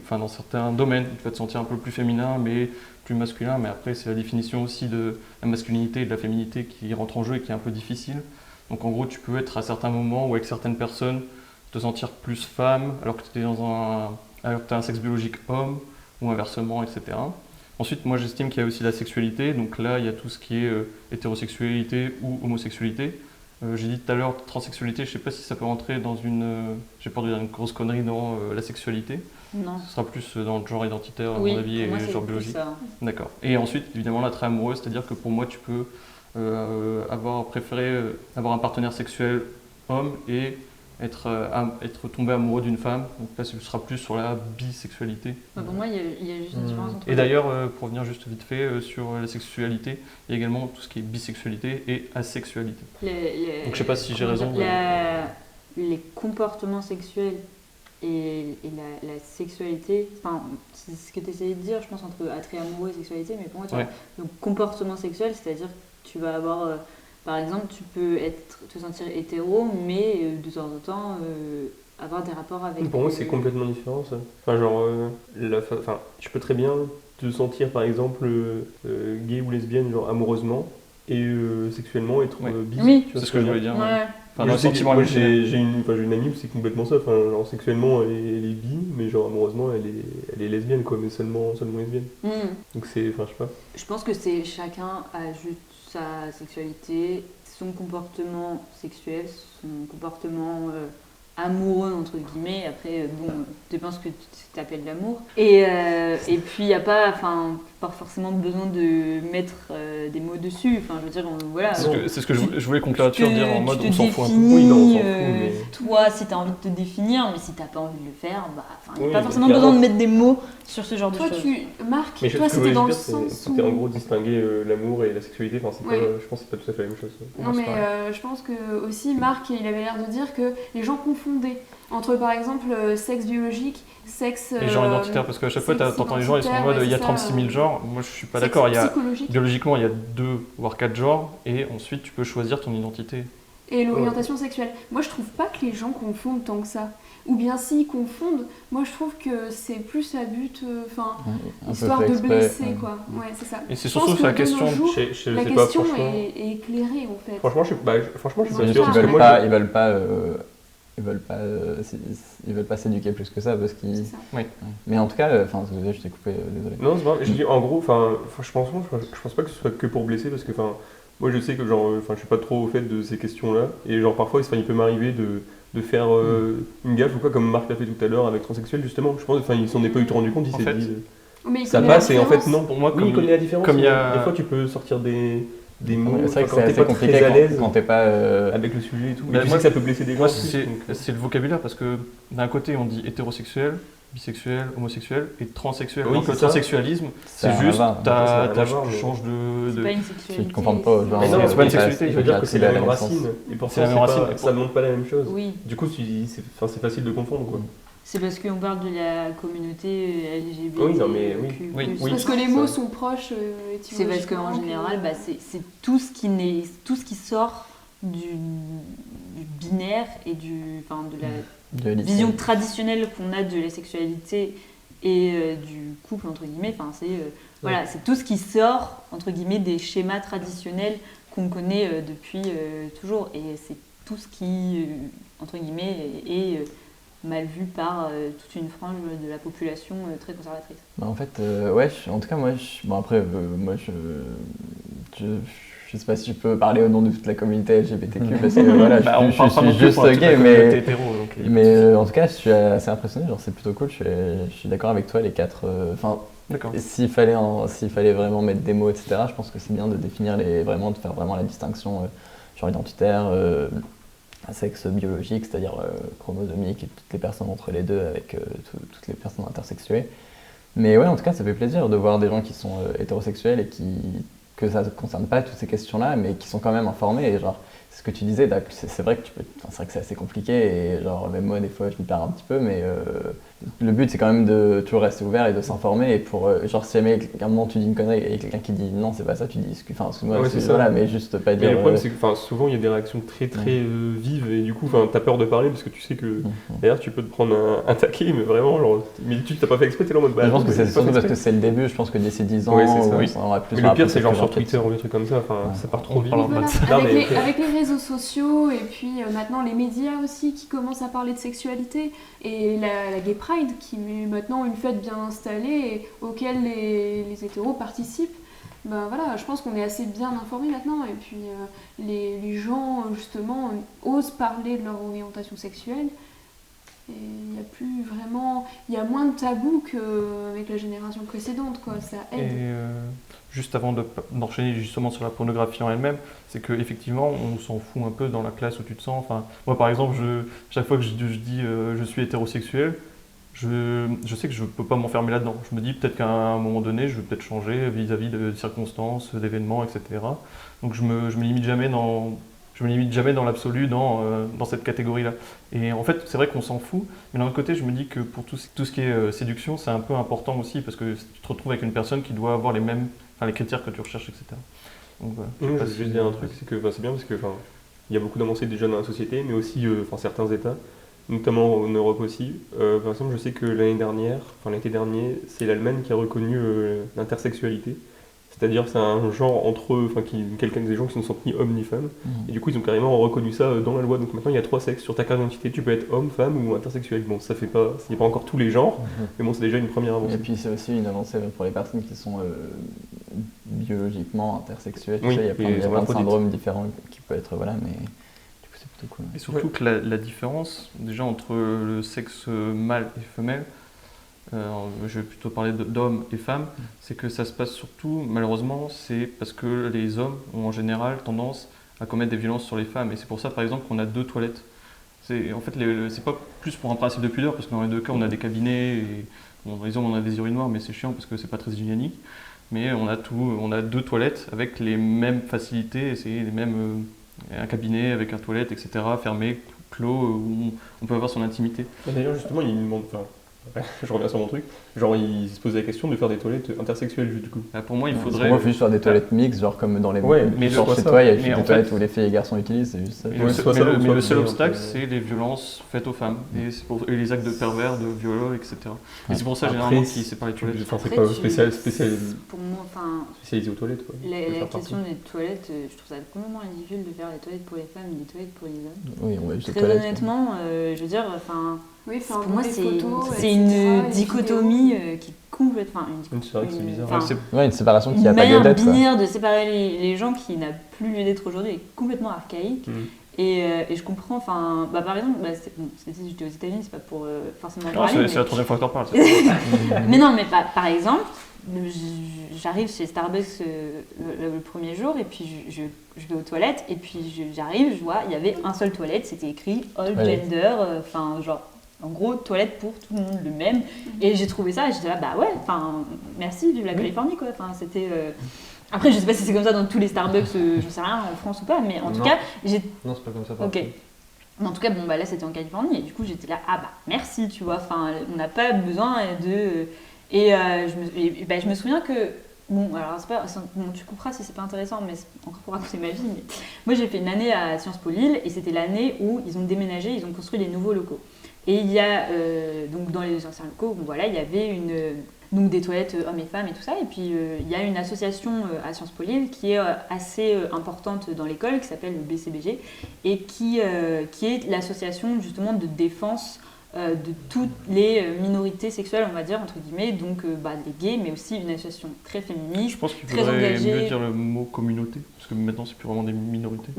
dans certains domaines, tu vas te sentir un peu plus féminin, mais plus masculin, mais après c'est la définition aussi de la masculinité et de la féminité qui rentre en jeu et qui est un peu difficile. Donc en gros, tu peux être à certains moments ou avec certaines personnes te sentir plus femme alors que tu es alors que tu as un sexe biologique homme ou inversement, etc. Ensuite, moi j'estime qu'il y a aussi la sexualité, donc là il y a tout ce qui est hétérosexualité ou homosexualité. J'ai dit tout à l'heure transsexualité, je ne sais pas si ça peut rentrer dans j'ai peur de dire une grosse connerie dans la sexualité. Non. Ce sera plus dans le genre identitaire, à Oui, mon avis, pour moi, et c'est genre plus biologique. ça. D'accord. Et ensuite, évidemment, l'attrait amoureux, c'est-à-dire que pour moi, tu peux préféré avoir un partenaire sexuel homme et être tombé amoureux d'une femme. Donc là, ce sera plus sur la bisexualité. Pour moi, il y a juste une différence entre Et d'ailleurs, pour revenir juste vite fait sur la sexualité, il y a également tout ce qui est bisexualité et asexualité. Donc je sais pas si j'ai raison. Les comportements sexuels et la sexualité, enfin, c'est ce que tu essayais de dire, je pense, entre attrait amoureux et sexualité, mais pour moi, tu vois, donc comportement sexuel, c'est-à-dire que tu vas avoir, par exemple, tu peux te sentir hétéro, mais de temps en temps avoir des rapports avec... Pour moi, c'est complètement différent, ça. Enfin, genre, tu peux très bien te sentir, par exemple, gay ou lesbienne, genre amoureusement, et sexuellement être bi. Oui, c'est ce que je voulais dire. Ouais. Enfin, dans le sentiment j'ai une amie où c'est complètement ça. Enfin, genre, sexuellement, elle est bi, mais genre amoureusement, elle est lesbienne, quoi, mais seulement lesbienne. Donc c'est, enfin, je sais pas. Je pense que c'est chacun a juste sa sexualité, son comportement sexuel, son comportement amoureux entre guillemets. Après, bon, dépend ce que tu appelles l'amour. Et puis il n'y a pas forcément besoin de mettre des mots dessus. Enfin, je veux dire, voilà. C'est ce que je voulais conclure là-dessus, dire en mode on s'en fout un peu. Oui, non, on s'en fout. Mais... Toi, si tu as envie de te définir, mais si tu n'as pas envie de le faire, il n'y a pas forcément carrément. besoin de mettre des mots sur ce genre de choses. Marc, mais toi, c'était dans le sens où... en gros, distinguer l'amour et la sexualité, enfin, c'est pas, je pense que c'est pas tout à fait la même chose. Non, mais je pense que aussi, Marc, il avait l'air de dire que les gens confondaient entre, par exemple, sexe biologique, sexe... Et genre identitaire, parce qu'à chaque fois, t'entends les gens, ils sont en mode, il y a 36 000 genres. Moi, je suis pas d'accord. Biologiquement, il y a 2 voire 4 genres, et ensuite, tu peux choisir ton identité. Et l'orientation sexuelle. Moi, je trouve pas que les gens confondent tant que ça. Ou bien s'ils confondent, moi je trouve que c'est plus à but, histoire de blesser, quoi. Ouais, c'est ça. Et c'est surtout la question. La question est éclairée, en fait. Franchement, je suis pas sûr. Ils veulent pas s'éduquer plus que ça parce qu'ils. Oui. Mais en tout cas, je t'ai coupé, désolé. Non, c'est pas. Je dis en gros, je pense pas que ce soit que pour blesser parce que moi je sais que je suis pas trop au fait de ces questions-là et genre parfois il peut m'arriver de faire une gaffe ou quoi comme Marc l'a fait tout à l'heure avec transsexuel justement. Je pense il s'en est pas eu tout rendu compte, il s'est dit ça passe et en fait non. Pour moi, il connaît la différence. Des fois tu peux sortir des mots, c'est vrai que c'est assez compliqué très à l'aise quand t'es pas avec le sujet et tout. Mais tu sais que ça peut blesser des gens. C'est le vocabulaire parce que d'un côté on dit hétérosexuel, bisexuel, homosexuel et transsexuel. Oui, donc le transsexualisme, c'est juste tu changes de. C'est pas une sexualité. Tu te confonds pas. C'est pas une sexualité. Il veut dire que c'est la même racine et pourtant ça ne montre pas la même chose. Oui. Du coup, c'est facile de confondre quoi. C'est parce qu'on parle de la communauté LGBT. Oui, non, mais oui. Parce que les mots sont proches. C'est parce qu'en général, c'est tout ce qui sort du binaire et de la vision traditionnelle qu'on a de la sexualité et du couple entre guillemets. C'est tout ce qui sort entre guillemets des schémas traditionnels qu'on connaît depuis toujours. Et c'est tout ce qui entre guillemets est mal vu par toute une frange de la population très conservatrice. En fait, en tout cas, moi, je sais pas si je peux parler au nom de toute la communauté LGBTQ parce que voilà, je suis juste gay, mais en tout cas, je suis assez impressionné, genre c'est plutôt cool, je suis d'accord avec toi, les quatre. S'il fallait vraiment mettre des mots, etc., je pense que c'est bien de définir de faire vraiment la distinction genre identitaire, sexe biologique, c'est-à-dire chromosomique, et toutes les personnes entre les deux avec toutes les personnes intersexuées. Mais ouais, en tout cas, ça fait plaisir de voir des gens qui sont hétérosexuels et que ça ne concerne pas toutes ces questions-là, mais qui sont quand même informés. Et genre, c'est ce que tu disais, c'est vrai que c'est vrai que c'est assez compliqué. Et genre, même moi, des fois, je m'y perds un petit peu, mais le but, c'est quand même de toujours rester ouvert et de s'informer. Et pour, genre, si jamais à un moment tu dis une connerie et quelqu'un qui dit non, c'est pas ça, tu dis excuse-moi, Ouais, c'est ça. voilà, mais juste pas Mais dire. le problème, c'est que souvent il y a des réactions très vives et du coup t'as peur de parler parce que tu sais que derrière tu peux te prendre un taquet, mais vraiment, genre, mais tu t'as pas fait exprès, t'es là en mode je pense que c'est surtout parce que c'est le début, je pense que d'ici 10 ans, ouais, c'est ça. on aura plus. Mais le pire, c'est genre sur Twitter ou des trucs comme ça, ça part trop vite. Voilà, Non, avec les réseaux sociaux et puis maintenant les médias aussi qui commencent à parler de sexualité et la Gay Pride qui est maintenant une fête bien installée et auquel les hétéros participent. Ben voilà, je pense qu'on est assez bien informés maintenant et puis les gens justement osent parler de leur orientation sexuelle et il y a moins de tabous qu'avec la génération précédente, quoi, ça aide. Et juste avant d'enchaîner justement sur la pornographie en elle-même, c'est qu'effectivement on s'en fout un peu dans la classe où tu te sens. Enfin, moi par exemple, chaque fois que je dis je suis hétérosexuel, je sais que je ne peux pas m'enfermer là-dedans. Je me dis peut-être qu'à un moment donné, je vais peut-être changer vis-à-vis de circonstances, d'événements, etc. Donc je me limite jamais dans l'absolu, dans cette catégorie-là. Et en fait, c'est vrai qu'on s'en fout, mais d'un autre côté, je me dis que pour tout ce qui est séduction, c'est un peu important aussi, parce que tu te retrouves avec une personne qui doit avoir les critères que tu recherches, etc. Donc voilà. Je vais juste dire un truc, c'est que c'est bien parce que il y a beaucoup d'avancées déjà dans la société, mais aussi certains États, notamment en Europe aussi. Par exemple, je sais que l'été dernier, c'est l'Allemagne qui a reconnu l'intersexualité. C'est-à-dire c'est un genre entre eux, des gens qui ne sont ni hommes ni femmes. Et du coup, ils ont carrément reconnu ça dans la loi. Donc maintenant, il y a 3 sexes. Sur ta carte d'identité, tu peux être homme, femme ou intersexuel. Bon, ça fait pas, il n'y a pas encore tous les genres, mais bon, c'est déjà une première avancée. Et puis c'est aussi une avancée pour les personnes qui sont biologiquement intersexuelles. Oui, il y a plein de syndromes différents qui peuvent être, voilà, mais du coup, c'est plutôt cool. Et surtout que la différence, déjà, entre le sexe mâle et femelle, je vais plutôt parler d'hommes et femmes, c'est que ça se passe surtout, malheureusement, c'est parce que les hommes ont en général tendance à commettre des violences sur les femmes. Et c'est pour ça, par exemple, qu'on a 2 toilettes. En fait, c'est pas plus pour un principe de pudeur, parce que dans les 2 cas, on a des cabinets, et dans les hommes, on a des urinoirs, mais c'est chiant parce que c'est pas très hygiénique. Mais on a 2 toilettes avec les mêmes facilités, c'est les mêmes, un cabinet avec un toilette, etc., fermé, clos, où on peut avoir son intimité. Et d'ailleurs, justement, il me demande... je reviens sur mon truc. Genre, il se posait la question de faire des toilettes intersexuelles, du coup. Pour moi, il faudrait. Pour moi, il faut juste faire des toilettes mixtes, genre comme dans les. mais genre chez toi, il y a juste des toilettes où les filles et les garçons utilisent, c'est juste ça. Mais le seul obstacle, c'est les violences faites aux femmes et les actes de pervers, de viol, etc. Et c'est pour ça, généralement, qu'ils séparent les toilettes. C'est pas spécialisé. Pour moi, spécialisé aux toilettes, quoi. La question des toilettes, je trouve ça complètement ridicule de faire les toilettes pour les femmes et les toilettes pour les hommes. Oui, on va juste Très honnêtement, je veux dire, Oui, pour moi, c'est etc., une dichotomie qui est complètement. C'est vrai que c'est bizarre. Ouais, une séparation qui Une a pas lieu manière d'être. binaire de séparer les gens qui n'a plus lieu d'être aujourd'hui est complètement archaïque. Et je comprends, par exemple, j'étais aux États-Unis, c'est pas pour forcément Non, parler. c'est la troisième fois que t'en parles. Mais non, mais par exemple, j'arrive chez Starbucks le premier jour et puis je vais aux toilettes et puis j'arrive, je vois, il y avait un seul toilette, c'était écrit all gender, genre en gros toilette pour tout le monde, le même. Et j'ai trouvé ça et j'étais là, bah ouais, merci, vive la Californie quoi. C'était. Après, je sais pas si c'est comme ça dans tous les Starbucks, je sais rien en France ou pas, mais en tout cas, Non, c'est pas comme ça. Ok. Mais en tout cas, là c'était en Californie et du coup j'étais là, merci, tu vois, on n'a pas besoin de. Et je me souviens que, alors tu couperas si c'est pas intéressant, mais c'est encore pour raconter ma vie, mais moi j'ai fait une année à Sciences Po Lille et c'était l'année où ils ont déménagé, ils ont construit des nouveaux locaux. Et il y a, donc dans les anciens locaux, il y avait donc des toilettes hommes et femmes et tout ça, et puis il y a une association à Sciences Po Lille qui est assez importante dans l'école, qui s'appelle le BCBG, et qui est l'association justement de défense de toutes les minorités sexuelles, on va dire, entre guillemets, donc les gays, mais aussi une association très féministe, Je pense qu'il très faudrait engagée. mieux dire le mot communauté, parce que maintenant c'est plus vraiment des minorités.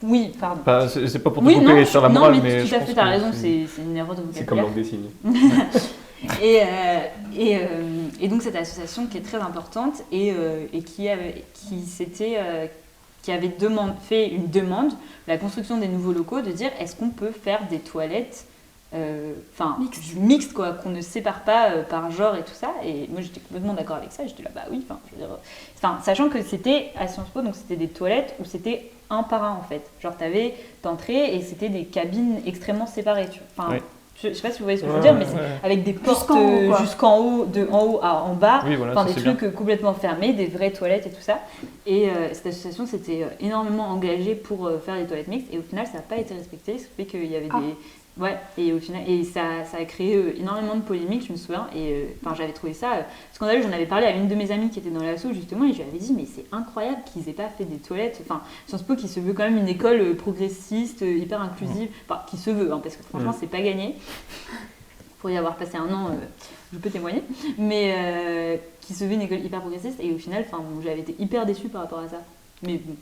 Oui, pardon. C'est pas pour te couper et faire la morale, non, mais tout je à pense fait, t'as que raison, c'est une erreur de C'est comme vocabulaire. langue des signes. Et donc cette association qui est très importante et qui avait fait une demande, la construction des nouveaux locaux, de dire est-ce qu'on peut faire des toilettes mixte quoi, qu'on ne sépare pas par genre et tout ça. Et moi j'étais complètement d'accord avec ça. J'étais là bah oui. Je veux dire, sachant que c'était à Sciences Po, donc c'était des toilettes où c'était un par un en fait. Genre t'entrais et c'était des cabines extrêmement séparées. Ouais. Je sais pas si vous voyez ce que je veux dire, mais c'est avec des portes jusqu'en haut, de en haut à en bas, oui, voilà, des trucs complètement fermés, des vraies toilettes et tout ça. Et cette association s'était énormément engagée pour faire des toilettes mixtes, et au final ça n'a pas été respecté, ce qui fait qu'il y avait des... Ouais, et au final, ça a créé énormément de polémiques, je me souviens, et j'avais trouvé ça scandaleux. J'en avais parlé à une de mes amies qui était dans l'asso justement, et je lui avais dit mais c'est incroyable qu'ils aient pas fait des toilettes. Sciences Po qui se veut quand même une école progressiste, hyper inclusive, qui se veut, parce que franchement c'est pas gagné. Pour y avoir passé un an, je peux témoigner, mais qui se veut une école hyper progressiste, et au final, j'avais été hyper déçue par rapport à ça. Mais bon.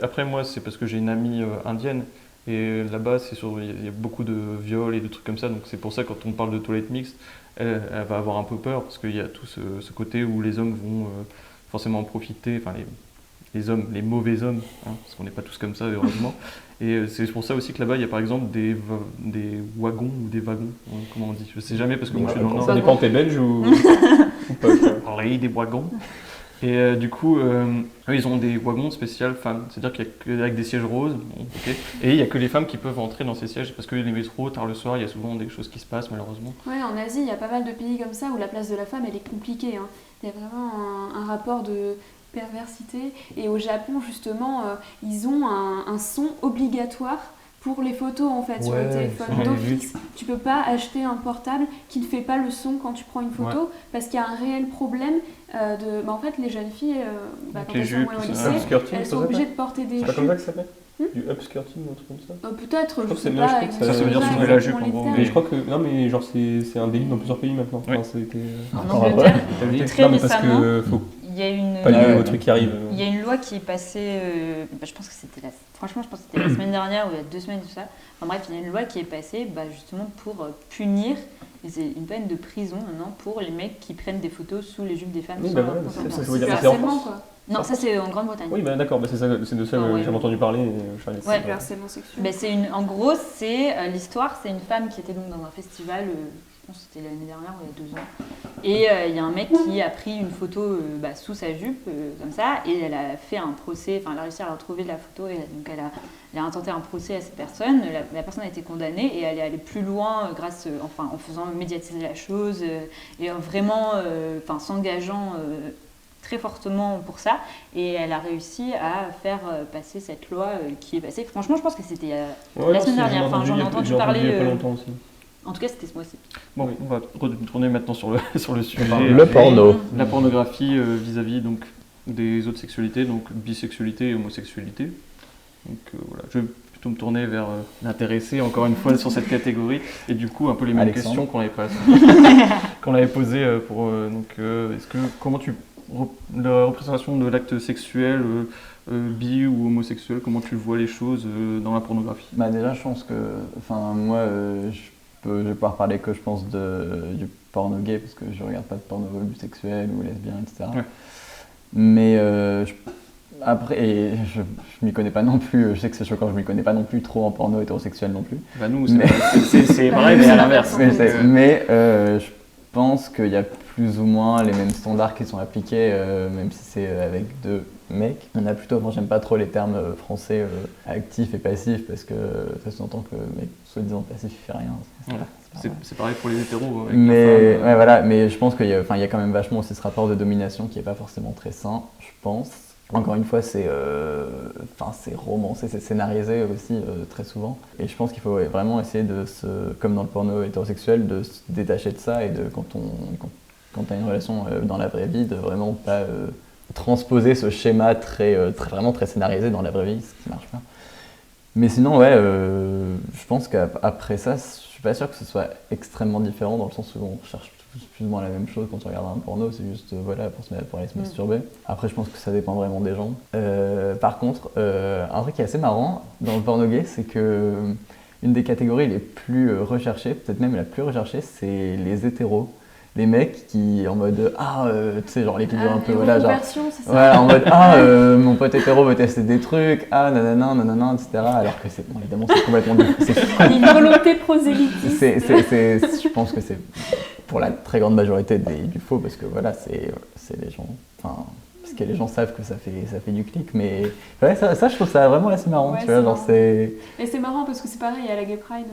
Après moi, c'est parce que j'ai une amie indienne. Et là-bas, il y a beaucoup de viols et de trucs comme ça, donc c'est pour ça que quand on parle de toilettes mixtes, elle va avoir un peu peur, parce qu'il y a tout ce côté où les hommes vont forcément en profiter, les hommes, les mauvais hommes, parce qu'on n'est pas tous comme ça, heureusement. Et c'est pour ça aussi que là-bas, il y a par exemple des wagons ou des wagons, comment on dit, je sais jamais parce que moi je suis dans le Nord. Ça dépend, t'es belge ou pas quoi. Oui, des wagons. Et du coup, eux, ils ont des wagons spéciaux femmes, c'est-à-dire qu'il y a avec des sièges roses, et il n'y a que les femmes qui peuvent entrer dans ces sièges, parce que les métros, tard le soir, il y a souvent des choses qui se passent malheureusement. Ouais, en Asie, il y a pas mal de pays comme ça où la place de la femme, elle est compliquée. Il y a vraiment un rapport de perversité. Et au Japon, justement, ils ont un son obligatoire pour les photos en fait sur le téléphone d'office. Tu peux pas acheter un portable qui ne fait pas le son quand tu prends une photo parce qu'il y a un réel problème en fait les jeunes filles quand elles sont au lycée, elles sont obligées de porter des jupes. C'est pas comme ça que ça s'appelle du upskirting ou un truc comme ça? Peut-être, je sais que pas. Ça veut dire soulever la jupe en gros. Mais je crois que non mais genre c'est un délit dans plusieurs pays maintenant. Oui. Ça a été En Angleterre, très parce récemment, que faut il y a une... pas lier au truc qui arrive. Il y a une loi qui est passée, je pense que c'était la semaine dernière ou il y a 2 semaines, tout ça. Bref, il y a une loi qui est passée justement pour punir, et c'est une peine de prison maintenant pour les mecs qui prennent des photos sous les jupes des femmes. Oui, sans ça consentement. veut dire que C'est c'est en harcèlement France. quoi. Non, ça c'est en Grande-Bretagne. Oui, d'accord, c'est de ça que j'avais entendu parler. Ouais. Le harcèlement sexuel. En gros, c'est l'histoire, c'est une femme qui était donc dans un festival, je pense que c'était l'année dernière ou il y a 2 ans. Et il y a un mec qui a pris une photo sous sa jupe, comme ça, et elle a fait un procès, elle a réussi à retrouver la photo, et donc elle a intenté un procès à cette personne. La personne a été condamnée, et elle est allée plus loin en faisant médiatiser la chose, et vraiment s'engageant très fortement pour ça, et elle a réussi à faire passer cette loi qui est passée. Franchement, je pense que c'était la semaine dernière, j'en ai entendu parler. Il y a pas longtemps aussi. En tout cas, c'était ce mois-ci. Bon, on va retourner maintenant sur le sujet. Le porno. La pornographie vis-à-vis donc des autres sexualités, donc bisexualité et homosexualité. Donc voilà, je vais plutôt me tourner vers l'intéressé encore une fois sur cette catégorie, et du coup un peu les mêmes questions qu'on avait posées pour la représentation de l'acte sexuel bi ou homosexuel, comment tu vois les choses dans la pornographie? Déjà, je pense que, moi, je vais pouvoir parler que je pense du porno gay, parce que je regarde pas de porno bisexuel ou lesbien, etc. Ouais. Mais après, je m'y connais pas non plus, je sais que c'est choquant, je m'y connais pas non plus trop en porno hétérosexuel non plus. Nous, c'est pareil, mais à l'inverse. Mais je pense qu'il y a plus ou moins les mêmes standards qui sont appliqués, même si c'est avec 2 mecs. On a plutôt, moi j'aime pas trop les termes français actif et passif, parce que ça sous-entend que le mec soi-disant passif il fait rien. C'est pareil pour les hétéros. Mais mais je pense qu'il y a quand même vachement aussi ce rapport de domination qui est pas forcément très sain, je pense. Encore une fois, c'est romancé, c'est scénarisé aussi très souvent. Et je pense qu'il faut vraiment essayer comme dans le porno hétérosexuel, de se détacher de ça, et quand tu as une relation dans la vraie vie, de vraiment pas transposer ce schéma vraiment très scénarisé dans la vraie vie, ce qui marche pas. Mais sinon, je pense qu'après ça, je suis pas sûr que ce soit extrêmement différent, dans le sens où on cherche plus ou moins la même chose quand on regarde un porno, c'est juste pour aller se masturber. Après, je pense que ça dépend vraiment des gens. Par contre, un truc qui est assez marrant dans le porno gay, c'est que une des catégories les plus recherchées, peut-être même la plus recherchée, c'est les hétéros. des mecs qui en mode tu sais genre les vidéos un peu les voilà genre reconversions, c'est ça. ouais en mode mon pote hétéro veut tester des trucs nanana etc. Alors que c'est bon, évidemment c'est complètement Une volonté prosélytiste. je pense que c'est pour la très grande majorité du faux parce que voilà c'est les gens enfin parce que les gens savent que ça fait du clic mais ouais ça je trouve ça vraiment assez marrant Ouais, tu vois c'est genre marrant. c'est Et c'est marrant parce que c'est pareil, à la Gay Pride.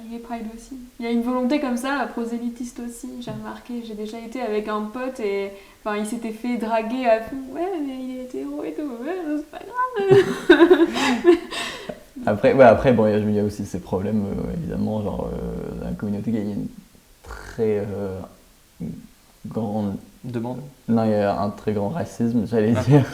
Gay Pride aussi. Il y a une volonté comme ça, prosélytiste aussi, j'ai remarqué. J'ai déjà été avec un pote et enfin, il s'était fait draguer à fond. Ouais, mais il est hétéro et tout. Ouais, c'est pas grave. Après bon il y a aussi ces problèmes évidemment genre dans la communauté gay il y a une très grande Demande. non il y a un très grand racisme j'allais dire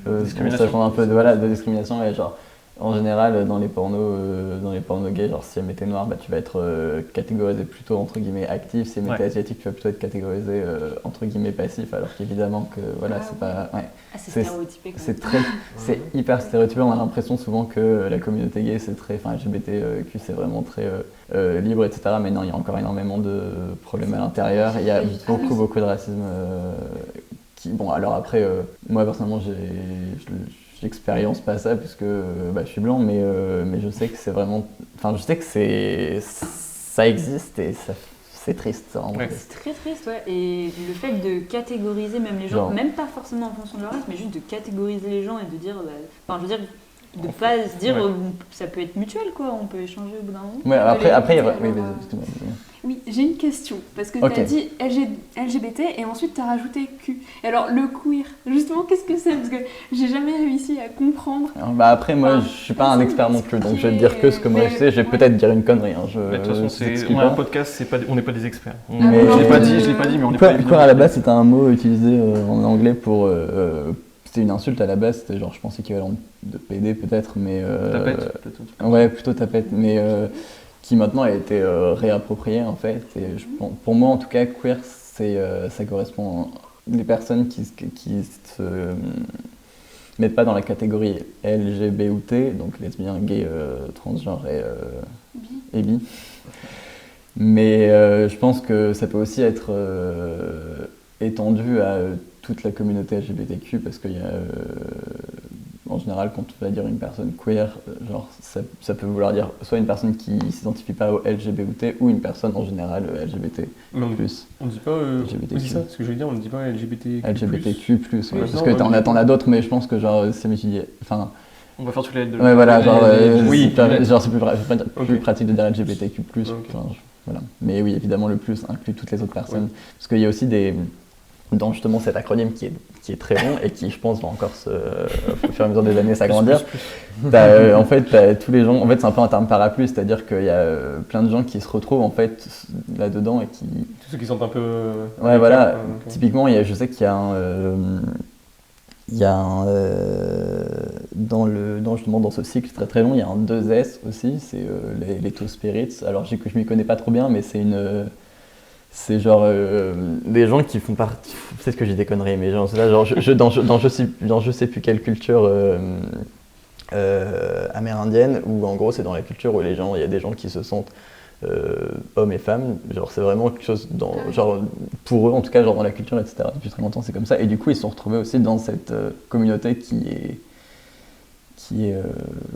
Discrimination. sachant un peu de discrimination et genre en général dans les pornos gays genre si elle était noire bah tu vas être catégorisé plutôt entre guillemets actif si elle était Ouais. asiatique tu vas plutôt être catégorisé entre guillemets passif alors qu'évidemment que voilà c'est pas ouais Ah, c'est C'est- stéréotypé quand c'est même. c'est hyper stéréotypé on a l'impression souvent que la communauté gay c'est très enfin LGBTQ c'est vraiment très libre etc mais non il y a encore énormément de problèmes à l'intérieur il y a beaucoup de racisme qui bon alors après moi personnellement j'expérience pas ça puisque je suis blanc mais je sais que c'est vraiment enfin je sais que ça existe et c'est triste en vrai. Ouais. C'est très triste, ouais. Et le fait de catégoriser même les gens, Genre. même pas forcément en fonction de leur race, mais juste de catégoriser les gens et de dire, enfin, je veux dire, de pas se dire, Ouais. Ça peut être mutuel, quoi. On peut échanger au bout d'un moment. Ouais, après il y a Alors, oui, vas-y, excuse-moi. Oui, j'ai une question, parce que Ok. tu as dit LGBT et ensuite tu as rajouté Q. Et alors, le queer, justement, qu'est-ce que c'est? Parce que j'ai jamais réussi à comprendre. Alors, après moi je suis pas un expert non plus donc je vais te dire que ce que moi je sais je vais peut-être dire une connerie hein, Mais de toute façon, t'excuse on a un pas. podcast, on n'est pas des experts. Mais- Je l'ai pas dit, mais on n'est pas Queer à la base c'était un mot utilisé en anglais pour c'était une insulte à la base c'était genre je pense équivalent de PD peut-être mais Tapette, peut-être. ouais plutôt tapette mais qui maintenant a été réapproprié en fait et pour moi en tout cas queer c'est ça correspond les personnes qui se mettent pas dans la catégorie LGBT ou T donc lesbien gay transgenre et bi mais je pense que ça peut aussi être étendu à toute la communauté LGBTQ parce qu'il y a en général quand tu vas dire une personne queer genre ça peut vouloir dire soit une personne qui s'identifie pas au LGBT ou une personne en général LGBT Mais plus on dit pas. LGBTQ. On dit ça, ce que je veux dire, on ne dit pas LGBTQ. LGBTQ plus ouais, Ouais, parce non, que t'en ouais, as d'autres mais je pense que genre c'est mitigé enfin On va faire toutes les lettres de ouais voilà genre Oui, c'est plus Ok. pratique de dire LGBTQ plus Ok. enfin, voilà mais oui évidemment le plus inclut toutes les autres personnes parce qu'il y a aussi des dans justement cet acronyme qui est très long et qui je pense va encore au fur et à mesure des années s'agrandir. En fait t'as tous les gens en fait c'est un peu un terme parapluie c'est-à-dire qu'il y a plein de gens qui se retrouvent en fait là-dedans et qui Tous ceux qui sont un peu. ouais voilà ok. typiquement je sais qu'il y a justement dans ce cycle très très long il y a un 2S aussi c'est les Two Spirits alors je m'y connais pas trop bien mais c'est genre des gens qui font partie peut-être que j'ai des conneries mais genre c'est là genre dans je sais plus quelle culture amérindienne où en gros c'est dans la culture où il y a des gens qui se sentent hommes et femmes genre c'est vraiment quelque chose genre pour eux en tout cas genre dans la culture etc depuis très longtemps c'est comme ça et du coup ils se sont retrouvés aussi dans cette communauté qui est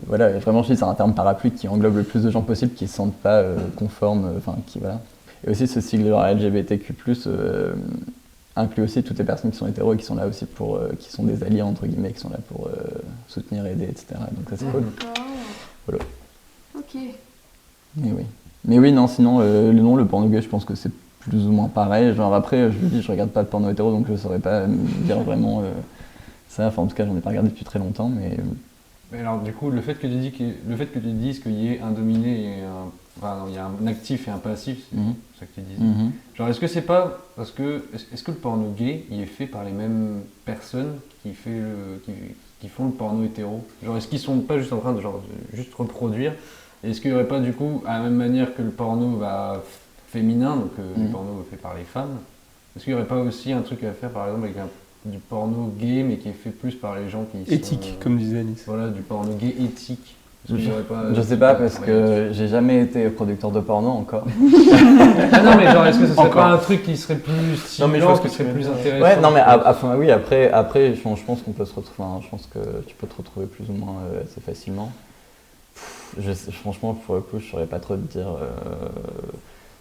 voilà vraiment je dis c'est un terme parapluie qui englobe le plus de gens possible qui se sentent pas conformes enfin qui voilà et aussi ce sigle genre LGBTQ+, inclut aussi toutes les personnes qui sont hétéros et qui sont là aussi pour qui sont des alliés entre guillemets qui sont là pour soutenir aider etc donc ça c'est cool D'accord. Voilà. Ok. mais oui non sinon le porno gay je pense que c'est plus ou moins pareil genre après je vous dis je regarde pas de porno hétéro donc je saurais pas dire vraiment ça enfin en tout cas j'en ai pas regardé depuis très longtemps mais alors du coup, le fait que tu dises qu'il y ait un dominé et il y a un actif et un passif, c'est ça que tu disais. Genre, est-ce que c'est pas parce que est-ce que le porno gay il est fait par les mêmes personnes qui font le porno hétéro? Genre, est-ce qu'ils sont pas juste en train de juste reproduire? Et est-ce qu'il y aurait pas du coup, à la même manière que le porno féminin, donc le porno fait par les femmes, est-ce qu'il y aurait pas aussi un truc à faire par exemple avec du porno gay mais qui est fait plus par les gens qui Éthique, sont, comme disait Anis. voilà, du porno gay éthique. Je sais pas parce que j'ai jamais été producteur de porno encore. Ah non, mais genre, est-ce que ce serait Encore. pas un truc qui serait plus stimulant, Non, mais je pense que qui serait tu plus veux dire. intéressant? Ouais, non mais oui, après je pense qu'on peut se retrouver, enfin, je pense que tu peux te retrouver plus ou moins assez facilement. Franchement, pour le coup, je saurais pas trop te dire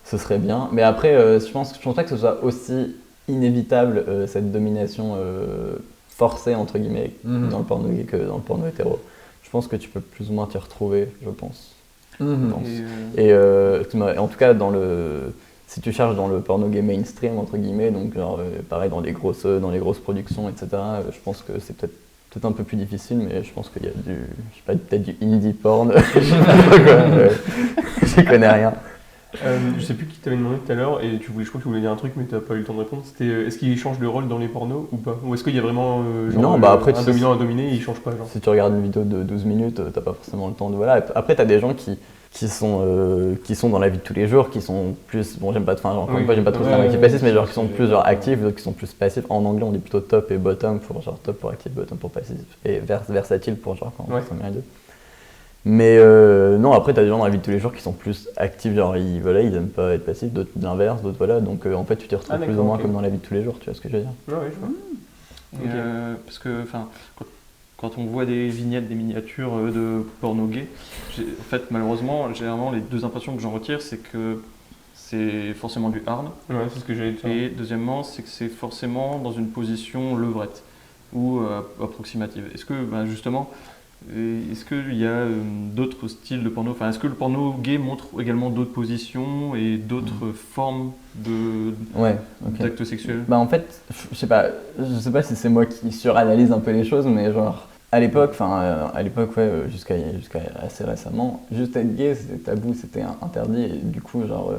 ce serait bien. Mais après, je pense pas que ce soit aussi inévitable cette domination forcée entre guillemets dans le porno gay que dans le porno hétéro. Je pense que tu peux plus ou moins t'y retrouver, je pense. Je pense. Et en tout cas, si tu cherches dans le porno gay mainstream, entre guillemets, donc genre, pareil dans les grosses productions, etc., je pense que c'est peut-être un peu plus difficile, mais je pense qu'il y a je sais pas, peut-être du indie porn, je sais pas trop quoi, je connais rien. Je sais plus qui t'avait demandé tout à l'heure, et je crois que tu voulais dire un truc, mais t'as pas eu le temps de répondre. C'était est-ce qu'il change de rôle dans les pornos ou pas? Ou est-ce qu'il y a vraiment Non, bah après, un dominant, un dominé, il change pas genre? Si tu regardes une vidéo de 12 minutes, t'as pas forcément le temps de... Voilà. Après, t'as des gens qui sont dans la vie de tous les jours, qui sont plus... Bon, j'aime pas trop le terme actif passif, mais genre qui sont plus genre actifs, d'autres qui sont plus passifs. En anglais, on dit plutôt top et bottom pour genre top pour actif, bottom pour passif, et versatile pour genre quand on met les deux. Mais non, après, t'as des gens dans la vie de tous les jours qui sont plus actifs, genre ils aiment pas être passifs, d'autres l'inverse, d'autres voilà. Donc en fait, tu t'y retrouves plus ou moins comme dans la vie de tous les jours, tu vois ce que je veux dire? Ouais, je vois. Parce que quand on voit des vignettes, des miniatures de porno gay, en fait, malheureusement, généralement, les deux impressions que j'en retire, c'est que c'est forcément du hard. Ouais, c'est ce que j'allais dire. Et deuxièmement, c'est que c'est forcément dans une position levrette ou approximative. Est-ce que, justement, est-ce qu'il y a d'autres styles de porno? Enfin, est-ce que le porno gay montre également d'autres positions et d'autres formes d'actes sexuels? Bah en fait, je sais pas si c'est moi qui suranalyse un peu les choses, mais genre à l'époque, ouais, jusqu'à assez récemment, juste être gay c'était tabou, c'était interdit, et du coup genre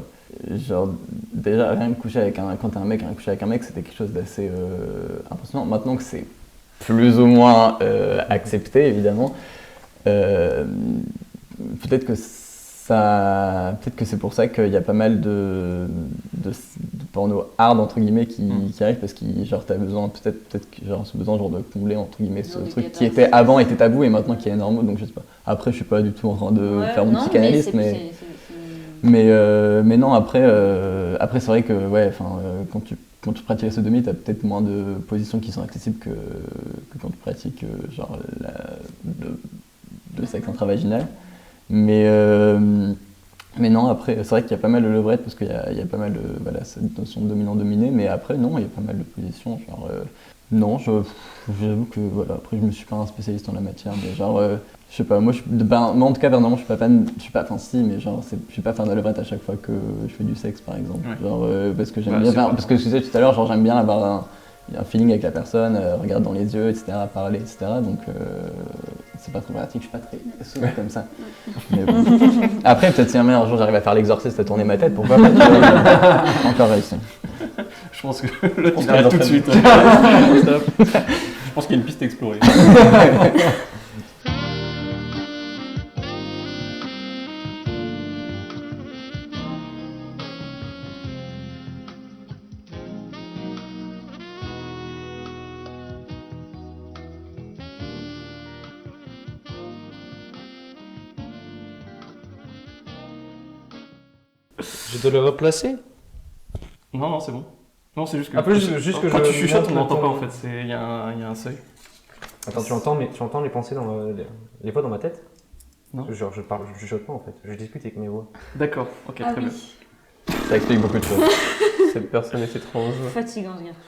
déjà rien que coucher avec quand t'es un mec, rien que coucher avec un mec, c'était quelque chose d'assez impressionnant. Maintenant que c'est plus ou moins accepté, évidemment. Peut-être que c'est pour ça qu'il y a pas mal de porno hard entre guillemets qui arrivent, parce que genre t'as besoin peut-être ce besoin genre de combler entre guillemets ce truc qui était avant était tabou et maintenant qui est normal, donc je sais pas. Après je suis pas du tout en train de faire mon psychanalyste, mais non, après c'est vrai que ouais, quand tu pratiques la sodomie, tu as peut-être moins de positions qui sont accessibles que quand tu pratiques le sexe intravaginal. Mais non, après, c'est vrai qu'il y a pas mal de levrette parce qu'il y a pas mal de cette notion de dominant-dominé, mais après, non, il y a pas mal de positions. Genre, non, j'avoue que voilà, après, je me suis pas un spécialiste en la matière, mais genre, je sais pas, moi en tout cas, personnellement, je suis pas fan, mais genre, je suis pas fan de la levrette à chaque fois que je fais du sexe, par exemple. Ouais. Genre, parce que j'aime bien, parce que je disais tout à l'heure, genre, j'aime bien avoir un feeling avec la personne, regarde dans les yeux, etc., parler, etc., donc c'est pas trop pratique, je suis pas très souvent comme ça. Mais bon. Après, peut-être si un jour j'arrive à faire l'exorciste à tourner ma tête, pourquoi pas, encore réussi. Je pense que là, tu arrêtes tout de suite. Je pense qu'il y a une piste à explorer. Je dois le replacer? Non, c'est bon. Non, c'est juste que, après, juste que quand tu chuchotes, on montre n'entend pas ton- en fait, il y a un seuil. Attends, tu entends les pensées les voix dans ma tête? Non. Genre, je chuchote pas en fait, je discute avec mes voix. D'accord, ok, très bien. Ça explique beaucoup de choses. Cette personne est étrange. Fatigant ce garçon.